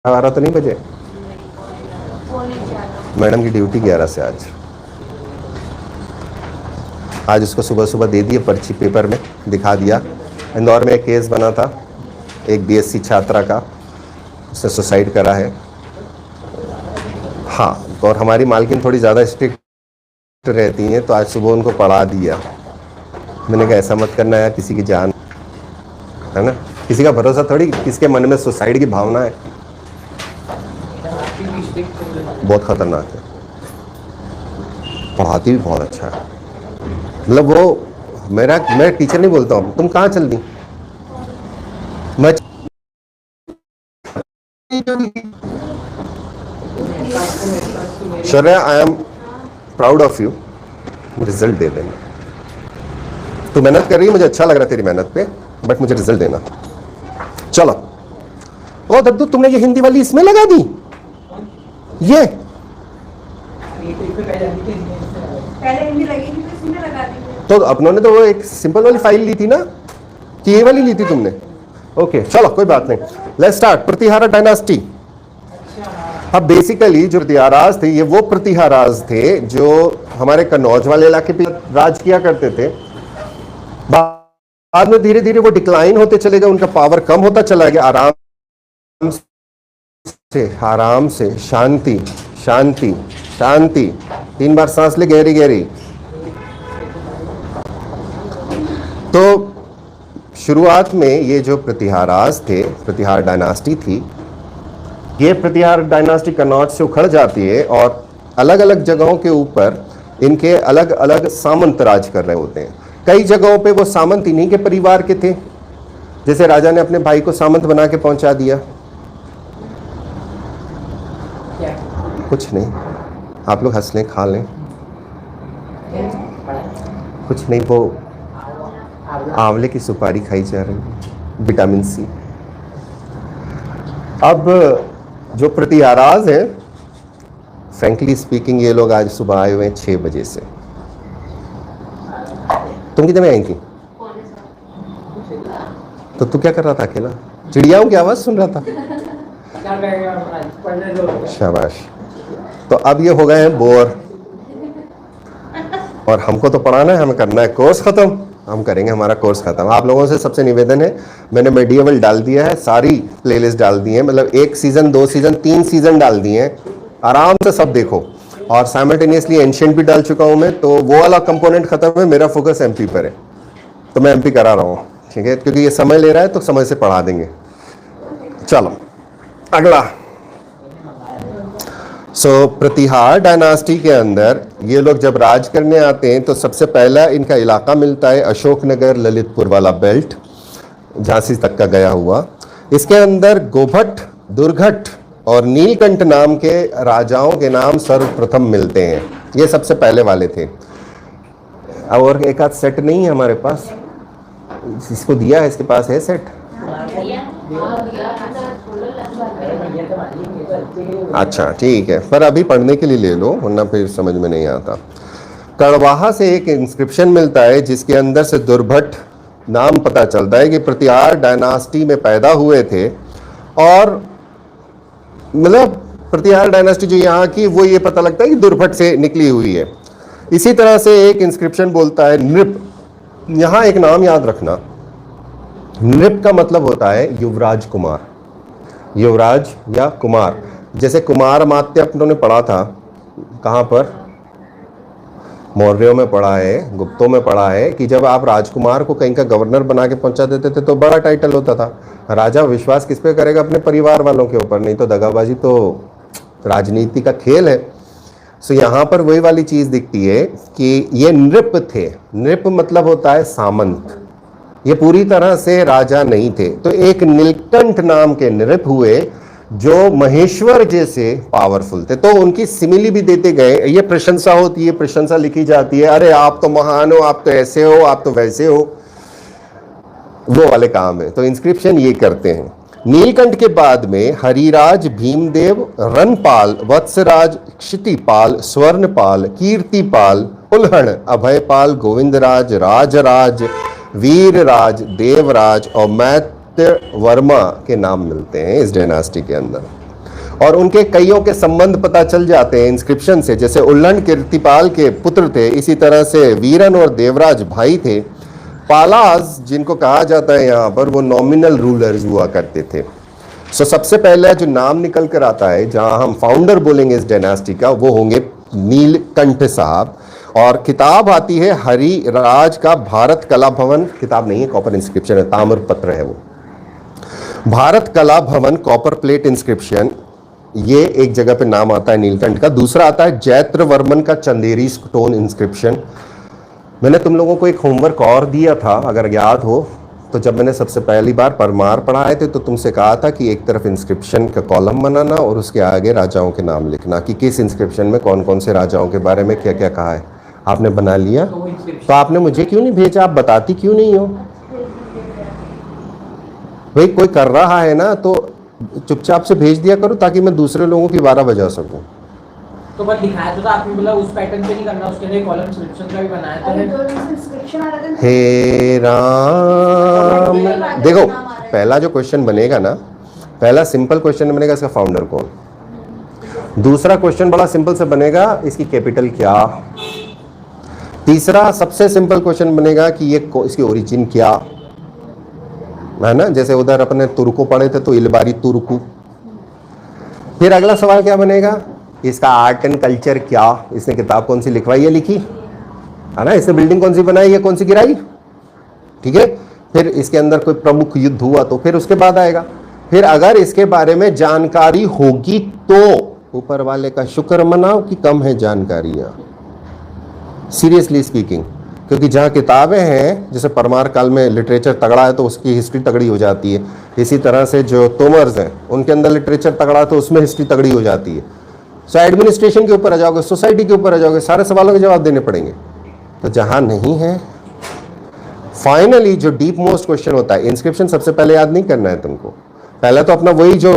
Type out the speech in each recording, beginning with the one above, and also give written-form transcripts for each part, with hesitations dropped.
12 तो नहीं बजे? मैडम की ड्यूटी 11 से आज उसको सुबह सुबह दे दिए पर्ची, पेपर में दिखा दिया। इंदौर में एक केस बना था, एक बीएससी छात्रा का, उसने सुसाइड करा है। हाँ, और हमारी मालकिन थोड़ी ज़्यादा स्ट्रिक्ट रहती हैं, तो आज सुबह उनको पढ़ा दिया। मैंने कहा ऐसा मत करना यार, किसी की जान है ना, किसी का भरोसा थोड़ी, किसके मन में सुसाइड की भावना है, बहुत खतरनाक है। पढ़ाती भी बहुत अच्छा है, मतलब वो मैं टीचर नहीं बोलता हूँ, तुम कहाँ चल दी, मैं Sharya, I am proud of you, result दे देना। तू मेहनत कर रही है, मुझे अच्छा लग रहा है तेरी मेहनत पे, बट मुझे रिजल्ट देना। चलो। ओ दद्दू, तुमने ये हिंदी वाली इसमें लगा दी, ये पहले हिंदी लगी थी तो इसमें लगा दी। तो अपनों ने तो वो एक सिंपल वाली फाइल ली थी ना, कि ये वाली ली थी तुमने? ओके चलो कोई बात नहीं, लेट्स स्टार्ट। प्रतिहारा डायनास्टी। अब बेसिकली जो प्रतिहाराज थे, ये वो प्रतिहाराज थे जो हमारे कन्नौज वाले इलाके पे राज किया करते थे। बाद में धीरे धीरे वो डिक्लाइन होते चले गए, उनका पावर कम होता चला गया। आराम से शांति शांति शांति, 3 बार सांस ले गहरी गहरी। तो शुरुआत में ये जो प्रतिहाराज थे, प्रतिहार डायनास्टी थी, ये प्रतिहार डायनास्टी कन्नौज से उखड़ जाती है और अलग अलग जगहों के ऊपर इनके अलग अलग सामंत राज कर रहे होते हैं। कई जगहों पे वो सामंत इन्हीं के परिवार के थे, जैसे राजा ने अपने भाई को सामंत बना के पहुंचा दिया। कुछ नहीं, आप लोग हंस लें, खा लें, कुछ नहीं, वो आंवले की सुपारी खाई जा रही है, विटामिन सी। अब जो प्रतिहाराज है, फ्रैंकली स्पीकिंग, ये लोग आज सुबह आए हुए हैं 6 बजे से। तुम कितने में आई थी? तो तू क्या कर रहा था अकेला? चिड़ियाओं की आवाज सुन रहा था? शाबाश। तो अब ये हो गए हैं बोर, और हमको तो पढ़ाना है, हमें करना है कोर्स खत्म, हम करेंगे हमारा कोर्स खत्म। आप लोगों से सबसे निवेदन है, मैंने मेडिएवल डाल दिया है, सारी प्लेलिस्ट डाल दी है, मतलब 1 सीजन 2 सीजन 3 सीजन डाल दिए हैं, आराम से सब देखो। और साइमल्टेनियसली एंशिएंट भी डाल चुका हूँ मैं, तो वो वाला कंपोनेंट खत्म है, मेरा फोकस एमपी पर है, तो मैं एमपी करा रहा हूँ, ठीक है, क्योंकि ये समय ले रहा है तो समय से पढ़ा देंगे। चलो अगला। प्रतिहार डायनास्टी के अंदर ये लोग जब राज करने आते हैं तो सबसे पहला इनका इलाका मिलता है अशोकनगर ललितपुर वाला बेल्ट, झांसी तक का गया हुआ। इसके अंदर गोभट, दुर्घट और नीलकंठ नाम के राजाओं के नाम सर्वप्रथम मिलते हैं, ये सबसे पहले वाले थे। और एक आध सेट नहीं है हमारे पास, इसको दिया है, इसके पास है सेट? अच्छा ठीक है, पर अभी पढ़ने के लिए ले लो, वरना फिर समझ में नहीं आता। कड़वाहा से एक इंस्क्रिप्शन मिलता है जिसके अंदर से दुर्भट नाम पता चलता है कि प्रतिहार डायनास्टी में पैदा हुए थे, और मतलब प्रतिहार डायनास्टी जो यहाँ की, वो ये पता लगता है कि दुर्भट से निकली हुई है। इसी तरह से एक इंस्क्रिप्शन बोलता है नृप। यहाँ एक नाम याद रखना, नृप का मतलब होता है युवराज कुमार, युवराज या कुमार। जैसे कुमार अमात्य अपनों ने पढ़ा था, कहाँ पर? मौर्यों में पढ़ा है, गुप्तों में पढ़ा है कि जब आप राजकुमार को कहीं का गवर्नर बना के पहुंचा देते थे तो बड़ा टाइटल होता था। राजा विश्वास किस पे करेगा? अपने परिवार वालों के ऊपर, नहीं तो दगाबाजी तो राजनीति का खेल है। सो यहाँ पर वही वाली चीज दिखती है कि ये नृप थे। नृप मतलब होता है सामंत, ये पूरी तरह से राजा नहीं थे। तो एक नीलकंठ नाम के नृप हुए जो महेश्वर जैसे पावरफुल थे, तो उनकी सिमिली भी देते गए। ये प्रशंसा होती है, प्रशंसा लिखी जाती है, अरे आप तो महान हो, आप तो ऐसे हो, आप तो वैसे हो, वो वाले काम है। तो इंस्क्रिप्शन ये करते हैं। नीलकंठ के बाद में हरिराज, भीमदेव, रणपाल, वत्सराज, क्षितिपाल, स्वर्णपाल, कीर्तिपाल, उल्हण, अभयपाल, गोविंदराज, राजराज, वीरराज, देवराज और मैत्य वर्मा के नाम मिलते हैं इस डायनास्टी के अंदर। और उनके कईयों के संबंध पता चल जाते हैं इंस्क्रिप्शन से। जैसे उल्लण कीर्तिपाल के पुत्र थे, इसी तरह से वीरन और देवराज भाई थे। पालाज जिनको कहा जाता है यहाँ पर, वो नॉमिनल रूलर्स हुआ करते थे। सो सबसे पहले जो नाम निकल कर आता है, जहां हम फाउंडर बोलेंगे इस डायनास्टी का, वो होंगे नीलकंठ साहब। और किताब आती है हरिराज का भारत कला भवन, किताब नहीं है, कॉपर इंस्क्रिप्शन है, ताम्र पत्र है वो, भारत कला भवन कॉपर प्लेट इंस्क्रिप्शन। ये एक जगह पे नाम आता है नीलकंठ का। दूसरा आता है जैत्र वर्मन का चंदेरी स्टोन इंस्क्रिप्शन। मैंने तुम लोगों को एक होमवर्क और दिया था, अगर याद हो तो। जब मैंने सबसे पहली बार परमार पढ़ाए थे तो तुमसे कहा था कि एक तरफ इंस्क्रिप्शन का कॉलम बनाना और उसके आगे राजाओं के नाम लिखना, कि किस इंस्क्रिप्शन में कौन कौन से राजाओं के बारे में क्या क्या कहा है। आपने बना लिया? तो आपने मुझे क्यों नहीं भेजा? आप बताती क्यों नहीं हो भाई? कोई कर रहा है ना तो चुपचाप से भेज दिया करो, ताकि मैं दूसरे लोगों की 12 बजा सकूं। तो बस दिखाया तो था आपने, बोला उस पैटर्न पे नहीं करना, उसके लिए कॉलम इंस्क्रिप्शन का भी बनाया था। हे राम, देखो पहला जो क्वेश्चन बनेगा ना, पहला सिंपल क्वेश्चन बनेगा इसका फाउंडर कौन। दूसरा क्वेश्चन बड़ा सिंपल से बनेगा, इसकी कैपिटल क्या। तीसरा सबसे सिंपल क्वेश्चन बनेगा कि ये इसकी ओरिजिन क्या है ना। जैसे उधर अपने तुर्को पढ़े थे तो इलबारी तुर्कू। फिर अगला सवाल क्या बनेगा, इसका आर्ट एंड कल्चर क्या, इसने किताब कौन सी लिखवाई है, लिखी है ना, इसने बिल्डिंग कौन सी बनाई है, कौन सी गिराई, ठीक है। फिर इसके अंदर कोई प्रमुख युद्ध हुआ तो फिर उसके बाद आएगा। फिर अगर इसके बारे में जानकारी होगी तो ऊपर वाले का शुक्र मनाओ कि कम है जानकारियां, सीरियसली स्पीकिंग। क्योंकि जहाँ किताबें हैं, जैसे परमार काल में लिटरेचर तगड़ा है तो उसकी हिस्ट्री तगड़ी हो जाती है। इसी तरह से जो तोमर्स हैं उनके अंदर लिटरेचर तगड़ा है तो उसमें हिस्ट्री तगड़ी हो जाती है। सो एडमिनिस्ट्रेशन के ऊपर आ जाओगे, सोसाइटी के ऊपर आ जाओगे, सारे सवालों के जवाब देने पड़ेंगे। तो जहाँ नहीं है, फाइनली जो डीप मोस्ट क्वेश्चन होता है, इंस्क्रिप्शन सबसे पहले याद नहीं करना है तुमको। पहले तो अपना वही जो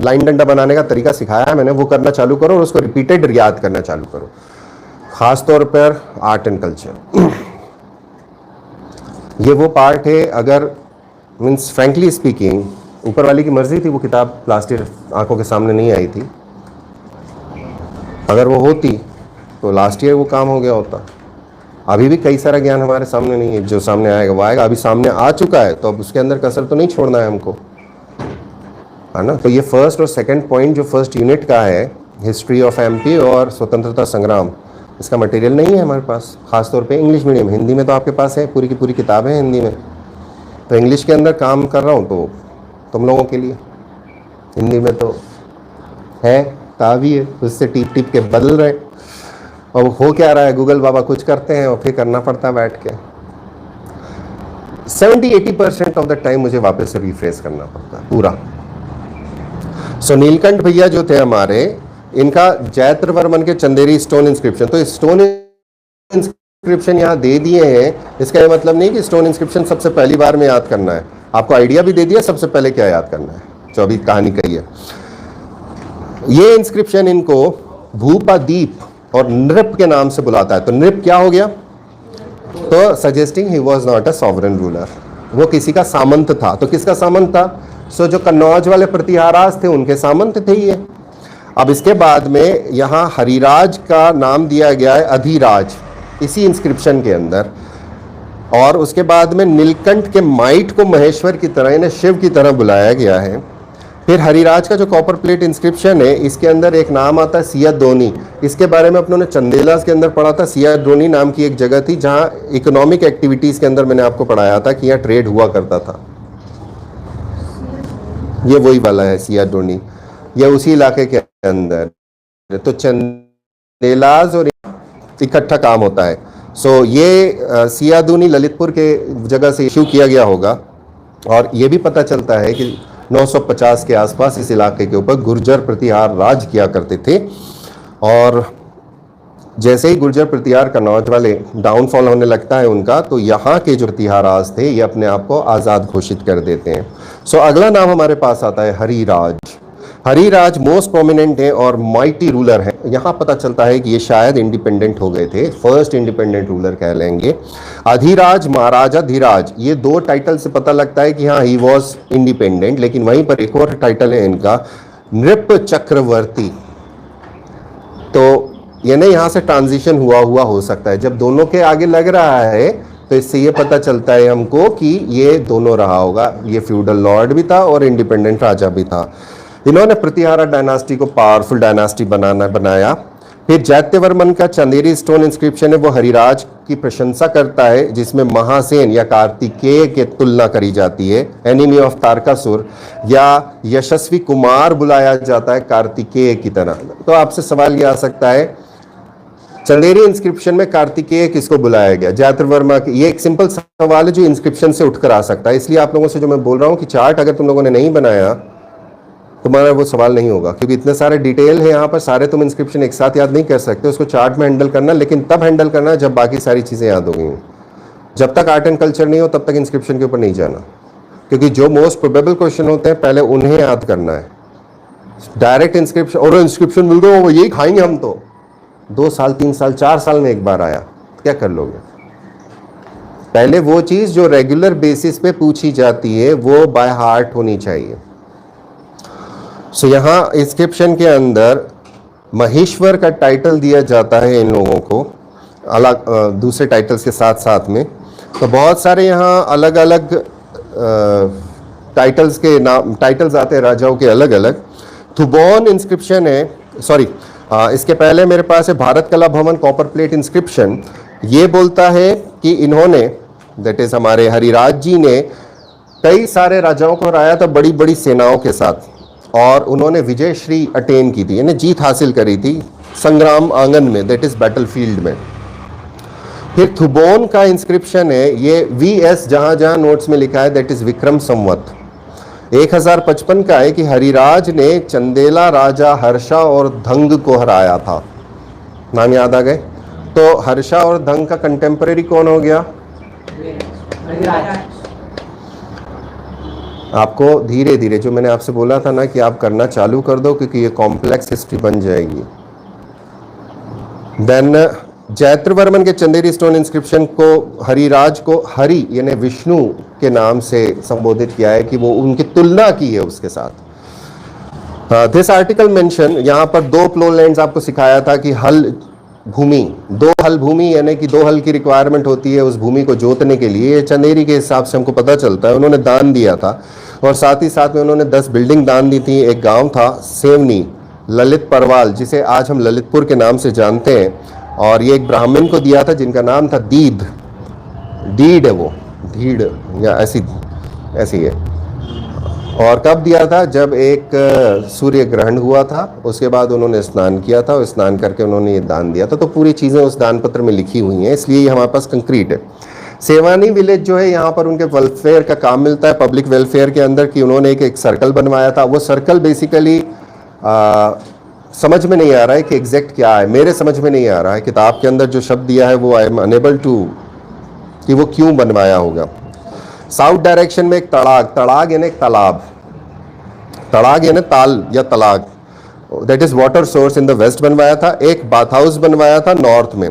लाइन डंडा बनाने का तरीका सिखाया है मैंने, वो करना चालू करो और उसको रिपीटेड याद करना चालू करो, खास तौर पर आर्ट एंड कल्चर। ये वो पार्ट है, अगर मीन्स फ्रैंकली स्पीकिंग ऊपर वाली की मर्जी थी, वो किताब लास्ट ईयर आंखों के सामने नहीं आई थी। अगर वो होती तो लास्ट ईयर वो काम हो गया होता। अभी भी कई सारा ज्ञान हमारे सामने नहीं है, जो सामने आएगा वो आएगा। अभी सामने आ चुका है तो अब उसके अंदर कसर तो नहीं छोड़ना है हमको, है ना। तो ये फर्स्ट और सेकंड पॉइंट जो फर्स्ट यूनिट का है, हिस्ट्री ऑफ एमपी और स्वतंत्रता संग्राम, इसका मटेरियल नहीं है हमारे पास, खासतौर पे इंग्लिश मीडियम। हिंदी में तो आपके पास है, पूरी की पूरी किताब है हिंदी में। तो इंग्लिश के अंदर काम कर रहा हूँ तो तुम लोगों के लिए, हिंदी में तो है, कावी है, उससे टिप टिप के बदल रहे। और हो क्या रहा है, गूगल बाबा कुछ करते हैं और फिर करना पड़ता है बैठ के। 70-80% ऑफ द टाइम मुझे वापस से रिफ्रेश करना पड़ता है पूरा। सो नीलकंठ भैया जो थे हमारे, इनका जैत्र वर्मन के चंदेरी स्टोन इंस्क्रिप्शन, तो स्टोन इंस्क्रिप्शन यहाँ दे दिए हैं। इसका ये मतलब नहीं कि स्टोन इंस्क्रिप्शन सबसे पहली बार में याद करना है, आपको आइडिया भी दे दिया सबसे पहले क्या याद करना है, जो अभी कहानी कही है। ये इंस्क्रिप्शन इनको भूपादीप और नृप के नाम से बुलाता है। तो नृप क्या हो गया, तो suggesting he was not a sovereign ruler, वो किसी का सामंत था। तो किसका सामंत था, सो जो कन्नौज वाले प्रतिहाराज थे उनके सामंत थे ये। अब इसके बाद में यहाँ हरिराज का नाम दिया गया है अधिराज इसी इंस्क्रिप्शन के अंदर, और उसके बाद में नीलकंठ के माइट को महेश्वर की तरह, यानी शिव की तरह बुलाया गया है। फिर हरिराज का जो कॉपर प्लेट इंस्क्रिप्शन है, इसके अंदर एक नाम आता है सियादोनी। इसके बारे में अपनों ने चंदेलास के अंदर पढ़ा था। सियादोनी नाम की एक जगह थी जहाँ इकोनॉमिक एक्टिविटीज़ के अंदर मैंने आपको पढ़ाया था कि यहाँ ट्रेड हुआ करता था। ये वही वाला है सियादोनी, ये उसी इलाके के अंदर। तो चंदेलास और इकट्ठा काम होता है। सो ये सियादोनी ललितपुर के जगह से इशू किया गया होगा। और ये भी पता चलता है कि 950 के आसपास इस इलाके के ऊपर गुर्जर प्रतिहार राज किया करते थे। और जैसे ही गुर्जर प्रतिहार कन्नौज वाले डाउनफॉल होने लगता है उनका, तो यहाँ के जो प्रतिहाराज थे ये अपने आप को आज़ाद घोषित कर देते हैं। सो अगला नाम हमारे पास आता है हरिराज। हरिराज मोस्ट प्रोमिनेंट है और माइटी रूलर है। यहाँ पता चलता है कि ये शायद इंडिपेंडेंट हो गए थे, फर्स्ट इंडिपेंडेंट रूलर कह लेंगे। अधिराज, महाराजा धीराज, ये दो टाइटल से पता लगता है कि हाँ ही वॉज इंडिपेंडेंट। लेकिन वहीं पर एक और टाइटल है इनका, नृप चक्रवर्ती। तो यानी यहां से ट्रांजिशन हुआ हो सकता है। जब दोनों के आगे लग रहा है तो इससे ये पता चलता है हमको कि ये दोनों रहा होगा, ये फ्यूडल लॉर्ड भी था और इंडिपेंडेंट राजा भी था। इन्होंने प्रतिहारा डायनास्टी को पावरफुल डायनास्टी बनाया। फिर जैत्यवर्मन का चंदेरी स्टोन इंस्क्रिप्शन है, वो हरिराज की प्रशंसा करता है, जिसमें महासेन या कार्तिकेय के तुलना करी जाती है, एनिमी ऑफ तारकासुर, या यशस्वी कुमार बुलाया जाता है कार्तिकेय की तरह। तो आपसे सवाल ये आ सकता है, चंदेरी इंस्क्रिप्शन में कार्तिकेय किसको बुलाया गया? जैत्यवर्मा की। ये एक सिंपल सवाल है जो इंस्क्रिप्शन से उठकर आ सकता है। इसलिए आप लोगों से जो मैं बोल रहा हूँ कि चार्ट अगर तुम लोगों ने नहीं बनाया तुम्हारा वो सवाल नहीं होगा, क्योंकि इतने सारे डिटेल है यहाँ पर, सारे तुम इंस्क्रिप्शन एक साथ याद नहीं कर सकते। उसको चार्ट में हैंडल करना, लेकिन तब हैंडल करना जब बाकी सारी चीज़ें याद हो गई। जब तक आर्ट एंड कल्चर नहीं हो तब तक इंस्क्रिप्शन के ऊपर नहीं जाना, क्योंकि जो मोस्ट प्रोबेबल क्वेश्चन होते हैं पहले उन्हें याद करना है। डायरेक्ट इंस्क्रिप्शन, और इंस्क्रिप्शन मिल गया वो यही खाएंगे हम, तो 2 साल 3 साल 4 साल में एक बार आया, क्या कर लोगे? पहले वो चीज़ जो रेगुलर बेसिस पे पूछी जाती है वो बाय हार्ट होनी चाहिए। सो यहाँ इंस्क्रिप्शन के अंदर महेश्वर का टाइटल दिया जाता है इन लोगों को, अलग दूसरे टाइटल्स के साथ साथ में। तो बहुत सारे यहाँ अलग अलग टाइटल्स के नाम, टाइटल्स आते हैं राजाओं के अलग अलग। थुबोन इंस्क्रिप्शन है, सॉरी इसके पहले मेरे पास है भारत कला भवन कॉपर प्लेट इंस्क्रिप्शन। ये बोलता है कि इन्होंने, दैट इज हमारे हरिराज जी ने कई सारे राजाओं को हराया था बड़ी बड़ी सेनाओं के साथ, और उन्होंने विजय श्री अटेन की थी, यानी जीत हासिल करी थी संग्राम आंगन में, दैट इज बैटलफील्ड में। फिर थुबोन का इंस्क्रिप्शन है, ये वीएस जहां जहां नोट्स में लिखा है दैट इज विक्रम संवत 1055 का है, कि हरिराज ने चंदेला राजा हर्षा और धंग को हराया था। नाम याद आ गए? तो हर्षा और धंग का कंटेम्परेरी कौन हो गया? आपको धीरे धीरे, जो मैंने आपसे बोला था ना कि आप करना चालू कर दो, क्योंकि ये कॉम्प्लेक्स हिस्ट्री बन जाएगी। देन जैत्रवर्मन के चंदेरी स्टोन इंस्क्रिप्शन को हरिराज को हरि यानी विष्णु के नाम से संबोधित किया है, कि वो उनकी तुलना की है उसके साथ। दिस आर्टिकल मेंशन, यहाँ पर 2 प्लो लैंड्स आपको सिखाया था कि हल भूमि, 2 हल भूमि, यानी कि 2 हल की रिक्वायरमेंट होती है उस भूमि को जोतने के लिए। ये चंदेरी के हिसाब से हमको पता चलता है। उन्होंने दान दिया था, और साथ ही साथ में उन्होंने 10 बिल्डिंग दान दी थी। एक गांव था सेवनी, ललित परवाल, जिसे आज हम ललितपुर के नाम से जानते हैं, और ये एक ब्राह्मण को दिया था जिनका नाम था दीद, डीड है वो, धीड या ऐसी है। और कब दिया था? जब एक सूर्य ग्रहण हुआ था, उसके बाद उन्होंने स्नान किया था, और स्नान करके उन्होंने ये दान दिया था। तो पूरी चीज़ें उस दान पत्र में लिखी हुई हैं, इसलिए ये हमारे पास कंक्रीट है। सेवानी विलेज जो है, यहाँ पर उनके वेलफेयर का काम मिलता है, पब्लिक वेलफेयर के अंदर, कि उन्होंने एक सर्कल बनवाया था। वो सर्कल बेसिकली समझ में नहीं आ रहा है कि एग्जैक्ट क्या है, मेरे समझ में नहीं आ रहा है। किताब के अंदर जो शब्द दिया है वो आई एम अनेबल टू, कि वो क्यों बनवाया होगा। साउथ डायरेक्शन में एक तड़ाग यानी एक तालाब, तड़ाग यानी ताल या तलाग, that is water source in the west बनवाया था। एक बाथ हाउस बनवाया था नॉर्थ में।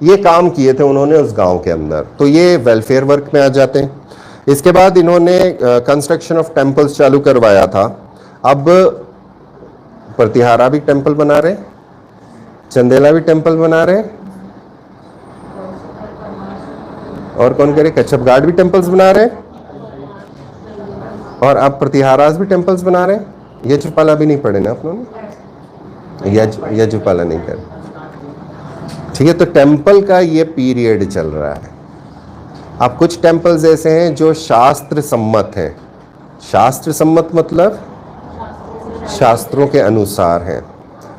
ये काम किए थे उन्होंने उस गांव के अंदर। तो ये वेलफेयर वर्क में आ जाते हैं। इसके बाद इन्होंने कंस्ट्रक्शन ऑफ टेम्पल्स चालू करवाया था। अब प्रतिहारा भी टेम्पल बना रहे, चंदेला भी टेम्पल बना रहे, और कौन करे, कच्छप घाट भी टेम्पल्स बना रहे, और अब प्रतिहारास भी टेम्पल्स बना रहे हैं। यजुपाला भी नहीं पढ़े ना आप लोगों ने, यजुपाला नहीं करे, ठीक है। तो टेम्पल का ये पीरियड चल रहा है। अब कुछ टेम्पल्स ऐसे हैं जो शास्त्र सम्मत हैं। शास्त्र सम्मत मतलब शास्त्रों के अनुसार हैं,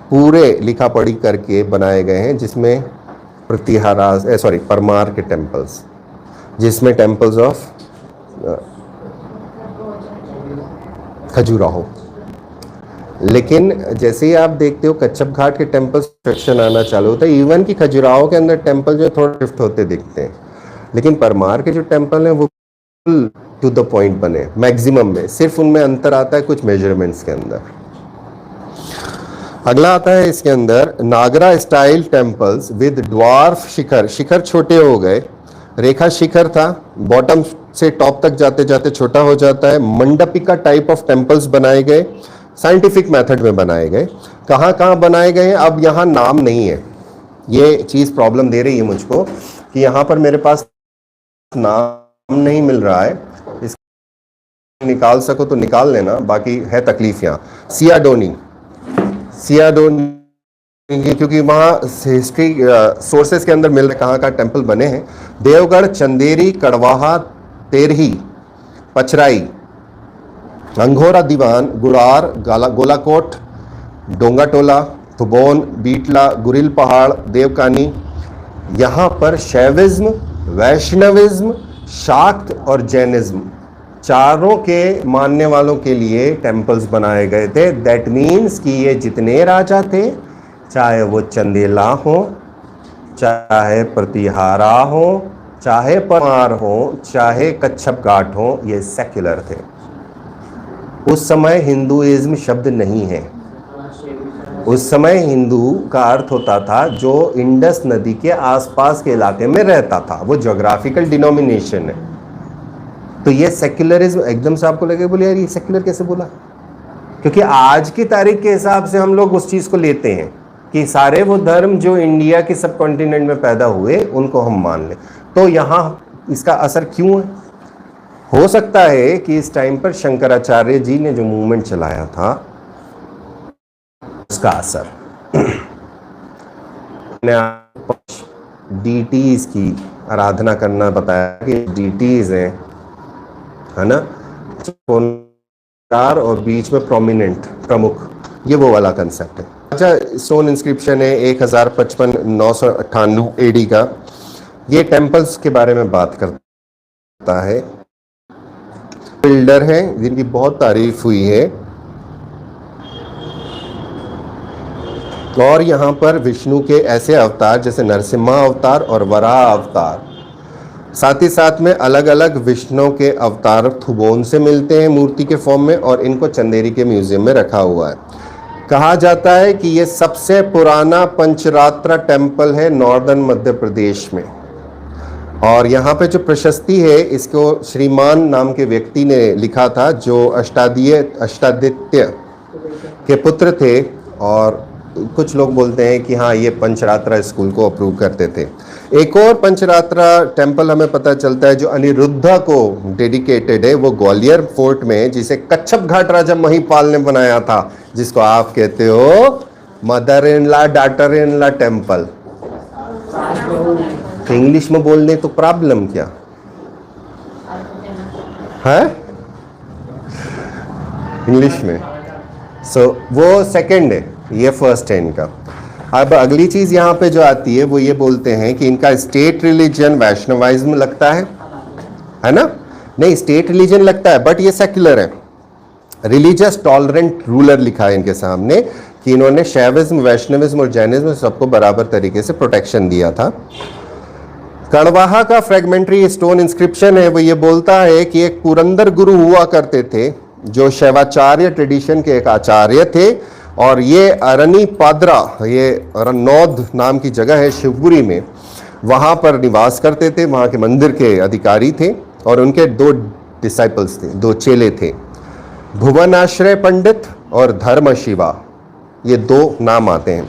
पूरे लिखा पढ़ी करके बनाए गए हैं, जिसमें प्रतिहारास परमार के टेम्पल्स, जिसमें टेम्पल्स ऑफ खजुराहो। लेकिन जैसे ही आप देखते हो कच्छप घाट के टेम्पल सेक्शन आना चालू होता है, इवन कि खजुराहो के अंदर टेम्पल जो थोड़ा शिफ्ट होते दिखते हैं, लेकिन परमार के जो टेम्पल हैं वो टू द पॉइंट बने मैक्सिमम में, सिर्फ उनमें अंतर आता है कुछ मेजरमेंट्स के अंदर। अगला आता है इसके अंदर नागरा स्टाइल टेम्पल्स विद ड्वार्फ शिखर। शिखर छोटे हो गए, रेखा शिखर था, बॉटम से टॉप तक जाते जाते छोटा हो जाता है। मंडपिका टाइप ऑफ टेम्पल्स बनाए गए, साइंटिफिक मेथड में बनाए गए। कहाँ कहाँ बनाए गए हैं, अब यहाँ नाम नहीं है, ये चीज़ प्रॉब्लम दे रही है मुझको कि यहाँ पर मेरे पास नाम नहीं मिल रहा है। इस निकाल सको तो निकाल लेना, बाकी है तकलीफ यहाँ। सियाडोनी क्योंकि वहाँ हिस्ट्री सोर्सेस के अंदर मिल रहे कहाँ कहाँ टेम्पल बने हैं। देवगढ़, चंदेरी, कड़वाहा, तेरही, पचराई, अंघोरा दीवान, गुड़ार, गोलाकोट, डोंगाटोला, थुबोन, बीटला, गुरिल पहाड़, देवकानी, यहाँ पर शैविज्म, वैष्णविज्म, शाक्त और जैनिज्म चारों के मानने वालों के लिए टेम्पल्स बनाए गए थे। दैट मीन्स कि ये जितने राजा थे, चाहे वो चंदेला हो, चाहे प्रतिहारा हो, चाहे परमार हो, चाहे कच्छप घाट हो, ये सेक्युलर थे। उस समय हिंदुइज्म शब्द नहीं है। उस समय हिंदू का अर्थ होता था जो इंडस नदी के आसपास के इलाके में रहता था, वो ज्योग्राफिकल डिनोमिनेशन है। तो ये सेक्युलरिज्म एकदम से आपको लगे बोले यार ये सेक्युलर कैसे बोला, क्योंकि आज की तारीख के हिसाब से हम लोग उस चीज़ को लेते हैं कि सारे वो धर्म जो इंडिया के सब कॉन्टिनेंट में पैदा हुए उनको हम मान लें। तो यहाँ इसका असर क्यों है? हो सकता है कि इस टाइम पर शंकराचार्य जी ने जो मूवमेंट चलाया था उसका असर। डीटीज की आराधना करना बताया कि डीटीज हैं, है ना, और बीच में प्रोमिनेंट प्रमुख, ये वो वाला कंसेप्ट है। अच्छा, स्टोन इंस्क्रिप्शन है 1055-998 एडी का। ये टेम्पल्स के बारे में बात करता है। बिल्डर हैं जिनकी बहुत तारीफ हुई है, और यहाँ पर विष्णु के ऐसे अवतार जैसे नरसिम्हा अवतार और वराह अवतार, साथ ही साथ में अलग अलग विष्णु के अवतार थुबोन से मिलते हैं मूर्ति के फॉर्म में, और इनको चंदेरी के म्यूजियम में रखा हुआ है। कहा जाता है कि ये सबसे पुराना पंचरात्र टेम्पल है नॉर्दर्न मध्य प्रदेश में। और यहाँ पे जो प्रशस्ति है इसको श्रीमान नाम के व्यक्ति ने लिखा था, जो अष्टादित्य के पुत्र थे, और कुछ लोग बोलते हैं कि हाँ ये पंचरात्रा स्कूल को अप्रूव करते थे। एक और पंचरात्रा टेम्पल हमें पता चलता है जो अनिरुद्धा को डेडिकेटेड है, वो ग्वालियर फोर्ट में, जिसे कच्छप घाट राजा महिपाल ने बनाया था, जिसको आप कहते हो mother in law daughter in law temple. English में बोल दें तो प्रॉब्लम क्या है इंग्लिश में? सो वो सेकंड है, ये फर्स्ट है इनका। अब अगली चीज यहाँ पे जो आती है वो ये बोलते हैं कि इनका स्टेट रिलीजन वैष्णवाइज्म लगता है ना? नहीं, स्टेट रिलीजन लगता है बट ये सेक्युलर है। रिलीजियस टॉलरेंट रूलर लिखा है इनके सामने कि इन्होंने शैविज्म, वैष्णविज्म और जैनिज्म सबको बराबर तरीके से प्रोटेक्शन दिया था। कड़वाहा का फ्रेगमेंट्री स्टोन इंस्क्रिप्शन है, वो ये बोलता है कि एक पुरंदर गुरु हुआ करते थे जो शैवाचार्य ट्रेडिशन के एक आचार्य थे, और ये अरनी पादरा, ये रन्नौद नाम की जगह है शिवपुरी में, वहाँ पर निवास करते थे, वहाँ के मंदिर के अधिकारी थे, और उनके 2 डिसाइपल्स थे, 2 चेले थे, भुवनाश्रय पंडित और धर्म शिवा, ये 2 नाम आते हैं।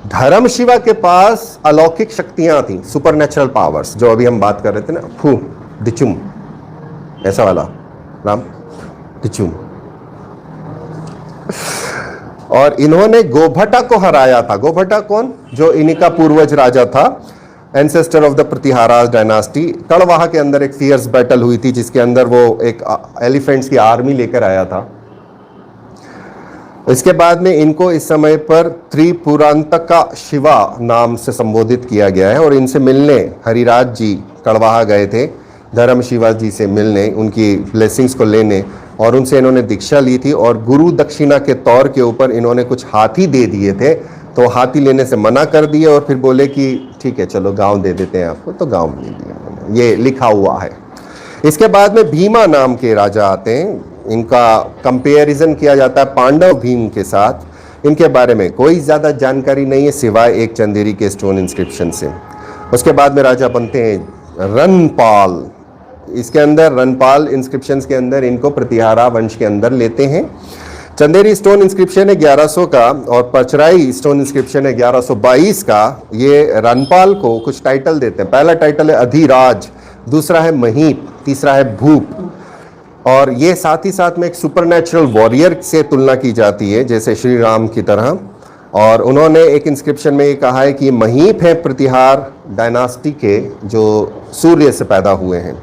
धर्म शिवा के पास अलौकिक शक्तियाँ थी, सुपरनेचुरल पावर्स, जो अभी हम बात कर रहे थे ना, फू दिचुम, ऐसा वाला राम दिचुम। और इन्होंने गोभटा को हराया था। गोभटा कौन? जो इन्हीं का पूर्वज राजा था, ancestor of the Pratihara dynasty. Kadwaha के अंदर एक फियर्स बैटल हुई थी जिसके अंदर वो एक एलिफेंट्स की आर्मी लेकर आया था। इसके बाद में इनको इस समय पर त्रिपुरांतका शिवा नाम से संबोधित किया गया है, और इनसे मिलने हरिराज जी कड़वाहा गए थे धर्म शिवा जी से मिलने, उनकी ब्लेसिंग्स को लेने, और उनसे इन्होंने दीक्षा ली थी, और गुरु दक्षिणा के तौर के ऊपर इन्होंने कुछ हाथी दे दिए थे। तो हाथी लेने से मना कर दिए और फिर बोले कि ठीक है चलो गांव दे देते हैं आपको, तो गांव ले दिया, ये लिखा हुआ है। इसके बाद में भीमा नाम के राजा आते हैं, इनका कंपेरिजन किया जाता है पांडव भीम के साथ। इनके बारे में कोई ज़्यादा जानकारी नहीं है सिवाय एक चंदेरी के स्टोन इंस्क्रिप्शन से। उसके बाद में राजा बनते हैं रनपाल। इसके अंदर रनपाल इंस्क्रिप्शंस के अंदर इनको प्रतिहारा वंश के अंदर लेते हैं। चंदेरी स्टोन इंस्क्रिप्शन है 1100 का और पचराई स्टोन इंस्क्रिप्शन है 1122 का। ये रनपाल को कुछ टाइटल देते हैं। पहला टाइटल है अधिराज, दूसरा है महीप, तीसरा है भूप। और ये साथ ही साथ में एक सुपरनैचुरल वॉरियर से तुलना की जाती है, जैसे श्री राम की तरह। और उन्होंने एक इंस्क्रिप्शन में ये कहा है कि महीप है प्रतिहार डायनास्टी के जो सूर्य से पैदा हुए हैं,